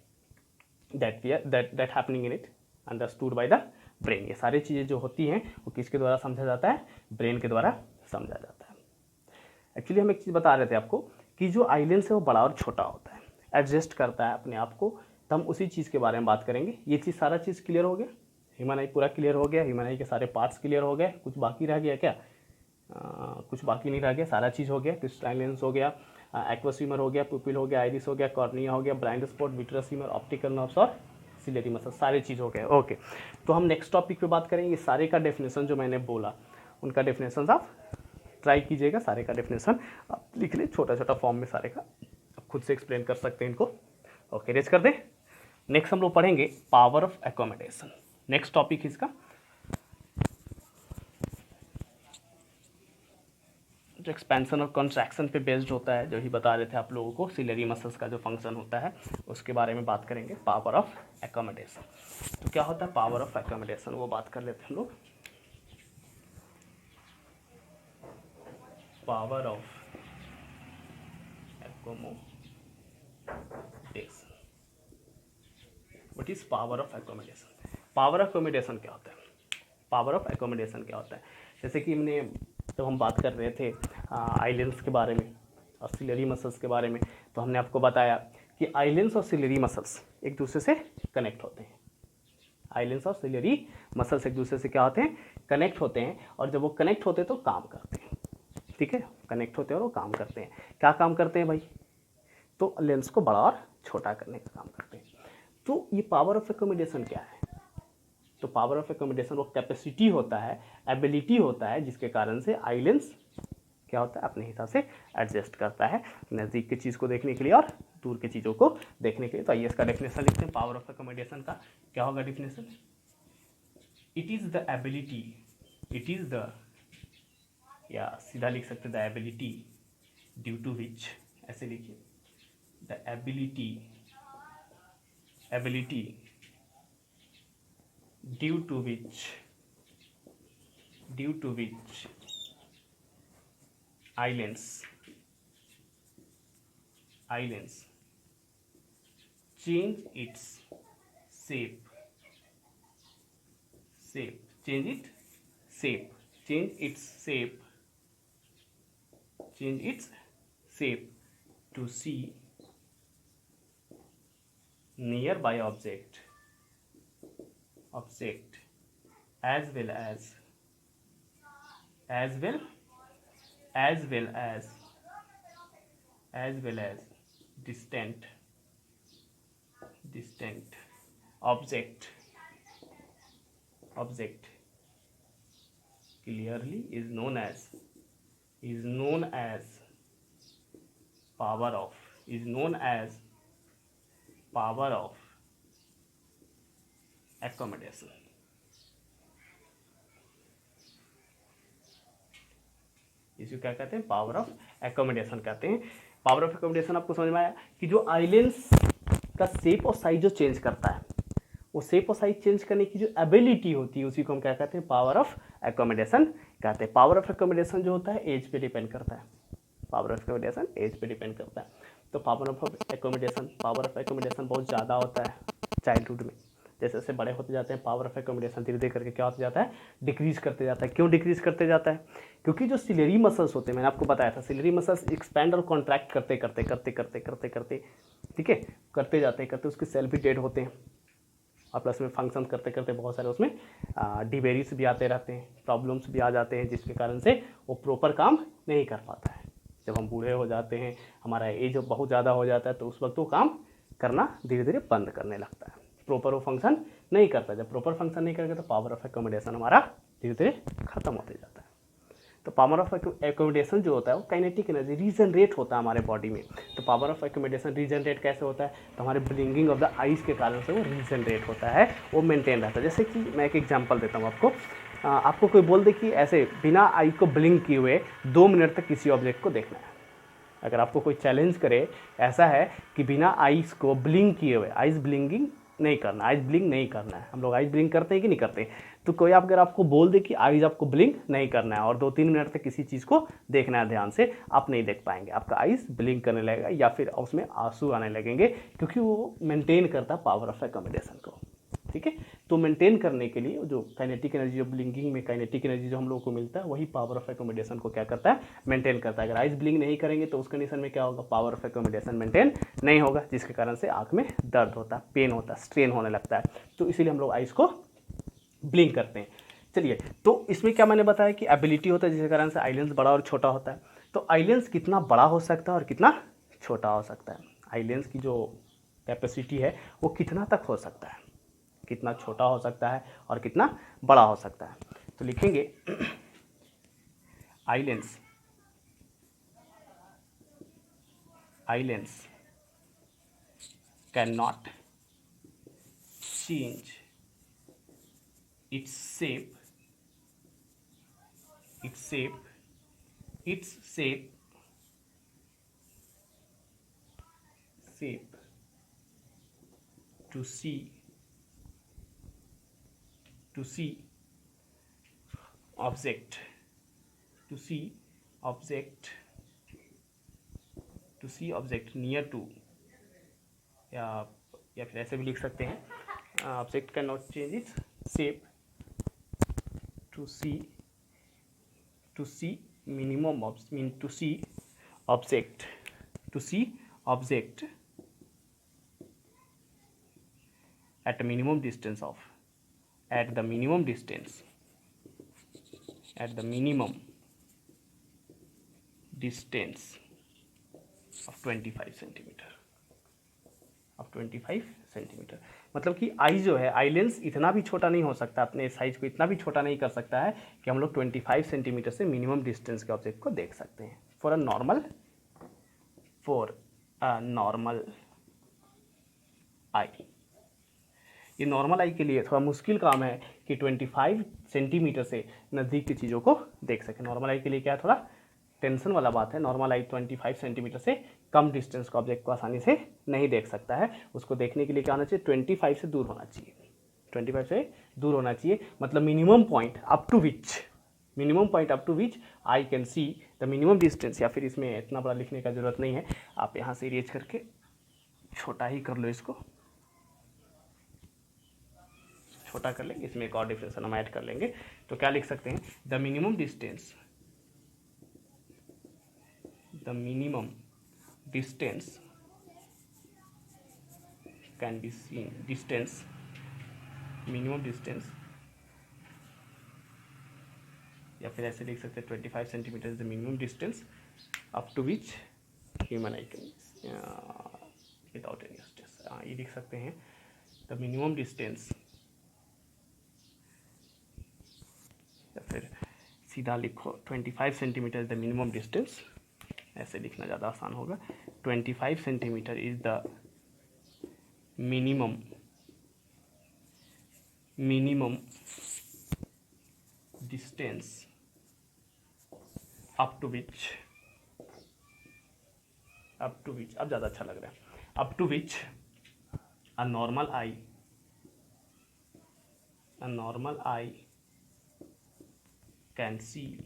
that happening in it understood by the brain। ये सारी चीज़ें जो होती हैं वो किसके द्वारा समझा जाता है, ब्रेन के द्वारा समझा जाता है। एक्चुअली हम एक चीज़ बता रहे थे आपको कि जो आई लेंस है वो बड़ा और छोटा होता है, एडजस्ट करता है अपने आप को। तो हम उसी चीज़ के बारे में बात करेंगे। ये चीज़ सारा चीज़ क्लियर हो गया, ह्यूमन आई पूरा क्लियर हो गया, ह्यूमन आई के सारे पार्ट्स क्लियर हो गए, कुछ बाकी रह गया क्या? कुछ बाकी नहीं रह गया, सारा चीज़ हो गया। क्रिस्टलाइन लेंस हो गया, एक्वस ह्यूमर हो गया, पुपिल हो गया, आइरिस हो गया, कॉर्निया हो गया, blind spot, vitreous humour, optical nerves और सिलेरी मसल, सारे चीज़ हो गए। ओके, तो हम नेक्स्ट टॉपिक पे बात करेंगे। सारे का डेफिनेशन जो मैंने बोला उनका डेफिनेशन आप ट्राई कीजिएगा, सारे का डेफिनेशन आप लिख लें छोटा छोटा फॉर्म में, सारे का आप खुद से एक्सप्लेन कर सकते हैं इनको। ओके, रेज कर दें। नेक्स्ट हम लोग पढ़ेंगे power of accommodation. Next topic इसका जो एक्सपेंशन और कॉन्ट्रैक्शन पे बेस्ड होता है, जो ही बता रहे थे आप लोगों को, सिलेरी मसल्स का जो फंक्शन होता है उसके बारे में बात करेंगे, पावर ऑफ एकोमोडेशन। तो क्या होता है पावर ऑफ एकोमोडेशन, वो बात कर लेते हैं हम लोग। Power of accommodation, what is power of accommodation? Power of accommodation क्या होता है? पावर ऑफ एकोमोडेशन क्या होता है? जैसे कि हमने जब हम बात कर रहे थे आइलेंस के बारे में और सिलेरी मसल्स के बारे में, तो हमने आपको बताया कि आइलेंस और सिलेरी मसल्स एक दूसरे से कनेक्ट होते हैं। आइलेंस और सिलेरी मसल्स एक दूसरे से क्या होते हैं? कनेक्ट होते हैं। और जब वो कनेक्ट होते हैं तो काम करते हैं। ठीक है, कनेक्ट होते हैं और वो काम करते हैं। क्या काम करते हैं भाई? तो लेंस को बड़ा और छोटा करने का काम करते हैं। तो ये पावर ऑफ एकोमोडेशन क्या है? तो पावर ऑफ एकोमोडेशन वो कैपेसिटी होता है, एबिलिटी होता है, जिसके कारण से आई लेंस क्या होता है? अपने हिसाब से एडजस्ट करता है नज़दीक की चीज़ को देखने के लिए और दूर की चीज़ों को देखने के लिए। तो आइए इसका डेफिनेशन लिखते हैं पावर ऑफ एकोमोडेशन का। क्या होगा definition? It is the ability, it is the, या सीधा लिख सकते द एबिलिटी ड्यू टू विच, ऐसे लिखिए, the ability due to which islands change its shape to see nearby object as well as distant object clearly is known as power of accommodation। इसे क्या कहते हैं? पावर ऑफ एकोमोडेशन कहते हैं। Power of accommodation आपको समझ में आया कि जो आइलेंस का शेप और साइज जो चेंज करता है, वो शेप और साइज चेंज करने की जो एबिलिटी होती है उसी को हम क्या कहते हैं? पावर ऑफ एकोमोडेशन कहते हैं। पावर ऑफ एकोमोडेशन जो होता है एज पे डिपेंड करता है। पावर ऑफ एकोमोडेशन एज पे डिपेंड करता है। तो पावर ऑफ एकोमोडेशन बहुत ज़्यादा होता है चाइल्डहुड में। जैसे जैसे बड़े होते जाते हैं पावर ऑफ एकोमोडेशन धीरे धीरे करके क्या होता जाता है? डिक्रीज करते जाता है। क्यों डिक्रीज करते जाता है? क्योंकि जो सिलेरी मसल्स होते हैं, मैंने आपको बताया था, सिलेरी मसल्स एक्सपैंड और कॉन्ट्रैक्ट करते ठीक है, करते जाते उसके सेल भी डेड होते हैं और प्लस में फंक्शन करते बहुत सारे उसमें डिवेरीज भी आते रहते हैं, प्रॉब्लम्स भी आ जाते हैं, जिसके कारण से वो प्रॉपर काम नहीं कर पाता है। जब हम बूढ़े हो जाते हैं, हमारा एज बहुत ज़्यादा हो जाता है, तो उस वक्त वो काम करना धीरे धीरे बंद करने लगता है, प्रॉपर वो फंक्शन नहीं करता। जब प्रॉपर फंक्शन नहीं करेगा तो पावर ऑफ एकोमोडेशन हमारा धीरे धीरे खत्म होते जाता है। तो पावर ऑफ एकोमोडेशन जो होता है वो काइनेटिक एनर्जी रीजनरेट होता है हमारे बॉडी में। तो पावर ऑफ एकोमोडेशन रीजनरेट कैसे होता है? तो हमारे ब्लिंकिंग ऑफ द आइज़ के कारण से वो रीजनरेट होता है, वो मेंटेन रहता है। जैसे कि मैं एक एग्जांपल देता हूँ आपको कोई बोल दे कि ऐसे बिना आई को ब्लिंक किए हुए 2 मिनट तक किसी ऑब्जेक्ट को देखना है। अगर आपको कोई चैलेंज करे, ऐसा है कि बिना आइज़ को ब्लिंक किए हुए, आइज़ ब्लिंकिंग नहीं करना, आइज़ ब्लिंक नहीं करना है। हम लोग आइज़ ब्लिंक करते हैं कि नहीं करते? तो कोई अगर आपको बोल दे कि आइज़ आपको ब्लिंक नहीं करना है और 2-3 मिनट तक किसी चीज़ को देखना है ध्यान से, आप नहीं देख पाएंगे। आपका आइज़ ब्लिंक करने लगेगा या फिर उसमें आंसू आने लगेंगे, क्योंकि वो मेंटेन करता है पावर ऑफ एकोमोडेशन को। ठीक है, तो मेंटेन करने के लिए जो काइनेटिक एनर्जी, जो ब्लिंकिंग में काइनेटिक एनर्जी जो हम लोगों को मिलता है, वही पावर ऑफ एकोमोडेशन को क्या करता है? मेंटेन करता है। अगर आइज़ ब्लिंक नहीं करेंगे तो उस कंडीशन में क्या होगा? पावर ऑफ एकोमोडेशन मेंटेन नहीं होगा, जिसके कारण से आंख में दर्द होता है, पेन होता है, स्ट्रेन होने लगता है। तो इसीलिए हम लोग आइज़ को ब्लिंक करते हैं। चलिए, तो इसमें क्या मैंने बताया कि एबिलिटी होता है, जिसके कारण से आई लेंस बड़ा और छोटा होता है। तो आई लेंस कितना बड़ा हो सकता है और कितना छोटा हो सकता है? आई लेंस की जो कैपेसिटी है वो कितना तक हो सकता है? कितना छोटा हो सकता है और कितना बड़ा हो सकता है। तो लिखेंगे eye lens can not change its shape its shape to see object near to, या फिर ऐसे भी लिख सकते हैं, object can not change its shape to see minimum to see object at the minimum distance of 25 centimetre. मतलब कि आई जो है, आई लेंस इतना भी छोटा नहीं हो सकता, अपने साइज को इतना भी छोटा नहीं कर सकता है कि हम लोग 25 सेंटीमीटर से मिनिमम डिस्टेंस के ऑब्जेक्ट को देख सकते हैं। फॉर अ नॉर्मल आई, ये नॉर्मल आई के लिए थोड़ा मुश्किल काम है कि 25 सेंटीमीटर से नज़दीक की चीज़ों को देख सकें। नॉर्मल आई के लिए क्या है, थोड़ा टेंशन वाला बात है। नॉर्मल आई 25 सेंटीमीटर से कम डिस्टेंस का ऑब्जेक्ट को आसानी से नहीं देख सकता है। उसको देखने के लिए क्या होना चाहिए, 25 से दूर होना चाहिए। 25 से दूर होना चाहिए, मतलब minimum point up to which eye can see the minimum distance. या फिर इसमें इतना बड़ा लिखने का जरूरत नहीं है, आप यहाँ से इरेज करके छोटा ही कर लो, इसको छोटा कर लेंगे। इसमें एक और डिफरेंशन हम ऐड कर लेंगे, तो क्या लिख सकते हैं, the minimum distance can be seen, minimum distance, या फिर ऐसे लिख सकते हैं 25 centimetre is the minimum distance up to which human eye can without any stress. ये लिख सकते हैं द मिनिमम डिस्टेंस, या फिर सीधा लिखो 25 centimetre is the minimum distance, ऐसे लिखना ज़्यादा आसान होगा। 25 centimetre is the minimum distance up to which, अब ज़्यादा अच्छा लग रहा है, up to which a normal eye can see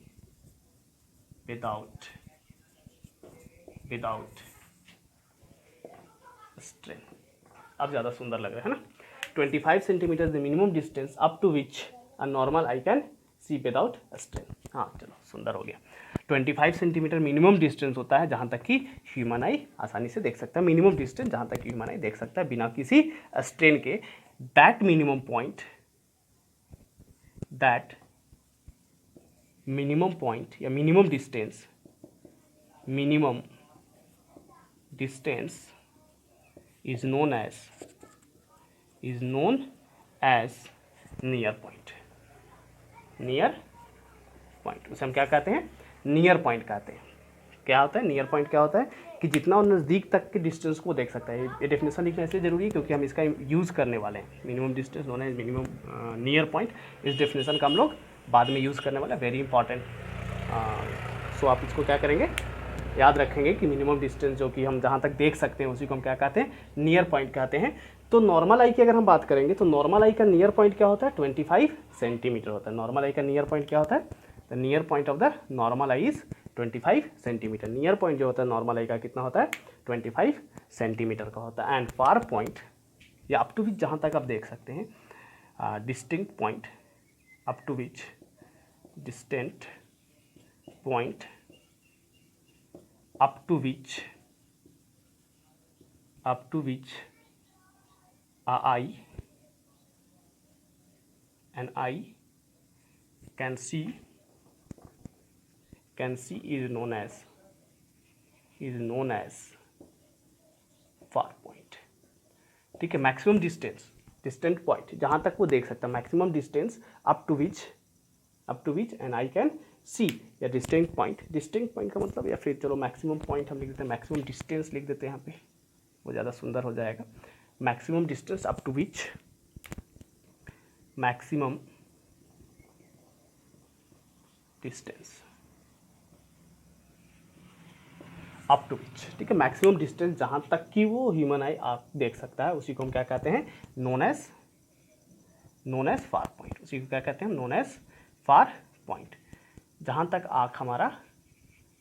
without strain. अब ज़्यादा सुंदर लग रहा है ना। 25 centimetre the minimum distance up to which a normal eye can see without strain. हाँ चलो, सुंदर हो गया। 25 सेंटीमीटर मिनिमम डिस्टेंस होता है जहाँ तक कि ह्यूमन आई आसानी से देख सकता है, मिनिमम डिस्टेंस जहाँ तक ह्यूमन आई देख सकता है बिना किसी स्ट्रेन के। दैट मिनिमम पॉइंट या minimum distance is known as near point. उसे हम क्या कहते हैं, नियर पॉइंट कहते हैं। क्या होता है नियर पॉइंट, क्या होता है कि जितना नज़दीक तक के डिस्टेंस को देख सकता है। ये डेफिनेशन लिखना इसलिए जरूरी है क्योंकि हम इसका यूज़ करने वाले हैं। Minimum distance known as minimum near point, इस डेफिनेशन का हम लोग बाद में यूज़ करने वाला, वेरी इंपॉर्टेंट। सो आप इसको क्या करेंगे, याद रखेंगे कि मिनिमम डिस्टेंस जो कि हम जहाँ तक देख सकते हैं उसी को हम क्या कहते हैं, नियर पॉइंट कहते हैं। तो नॉर्मल आई की अगर हम बात करेंगे तो नॉर्मल आई का नियर पॉइंट क्या होता है, 25 सेंटीमीटर होता है। नॉर्मल आई का नियर पॉइंट क्या होता है, the near point of the normal I is 25 centimetre. Near point जो होता है नॉर्मल आई का कितना होता है, 25 सेंटीमीटर का होता है। एंड फार पॉइंट या अप टू विच जहाँ तक आप देख सकते हैं, distinct point, up to which distant point, up to which an eye can see is known as far point। ठीक है, मैक्सिमम डिस्टेंस डिस्टेंट पॉइंट जहाँ तक वो देख सकता है, maximum distance up to which an eye can see, या distant point का मतलब, या फिर चलो मैक्सिमम पॉइंट हम लिख देते हैं, मैक्सिमम डिस्टेंस लिख देते हैं यहाँ पे, वो ज़्यादा सुंदर हो जाएगा। Maximum distance up to which, maximum distance up to which, ठीक है, मैक्सिमम डिस्टेंस जहाँ तक कि वो ह्यूमन आई आप देख सकता है, उसी को हम क्या कहते हैं, नोन एज फार पॉइंट। उसी को क्या कहते हैं, नोन एज फार पॉइंट। जहाँ तक आँख हमारा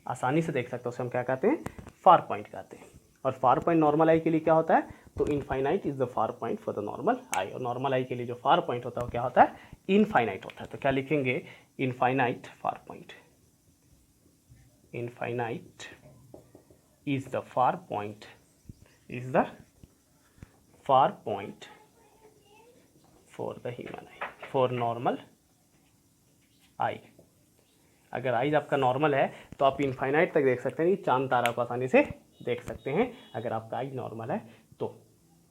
आसानी से देख सकता है उसे हम क्या कहते हैं, फार पॉइंट कहते हैं। और फार पॉइंट नॉर्मल आई के लिए क्या होता है, तो infinite is the far point for the normal eye. और नॉर्मल आई के लिए जो फार पॉइंट होता है वो क्या होता है, इनफाइनाइट होता है। तो क्या लिखेंगे, infinite far point, infinite is the far point for the human eye, for normal eye। अगर आइज आपका नॉर्मल है तो आप इनफाइनाइट तक देख सकते हैं, चांद तारा को आसानी से देख सकते हैं अगर आपका आई नॉर्मल है तो,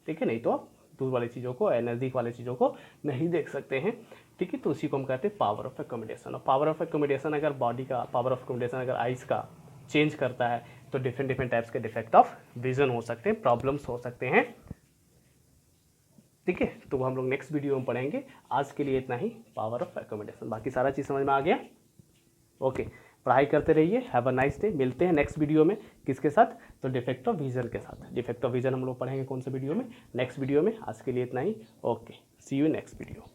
ठीक है, नहीं तो आप दूर वाली चीज़ों को, नज़दीक वाली चीज़ों को नहीं देख सकते हैं, ठीक है। तो उसी को हम कहते हैं पावर ऑफ एकोमोडेशन। और पावर ऑफ एकोमोडेशन अगर बॉडी का पावर ऑफ एकोमोडेशन अगर आइज का चेंज करता है तो डिफरेंट टाइप्स के डिफेक्ट ऑफ विजन हो सकते हैं, प्रॉब्लम्स हो सकते हैं, ठीक है। तो वो हम लोग नेक्स्ट वीडियो में पढ़ेंगे। आज के लिए इतना ही, पावर ऑफ एकोमोडेशन। बाकी सारा चीज़ समझ में आ गया, ओके। पढ़ाई करते रहिए, हैव अ नाइस डे। मिलते हैं नेक्स्ट वीडियो में, किसके साथ, तो डिफेक्ट ऑफ विजन के साथ। डिफेक्ट ऑफ विजन हम लोग पढ़ेंगे कौन से वीडियो में, नेक्स्ट वीडियो में। आज के लिए इतना ही, okay, see you next video.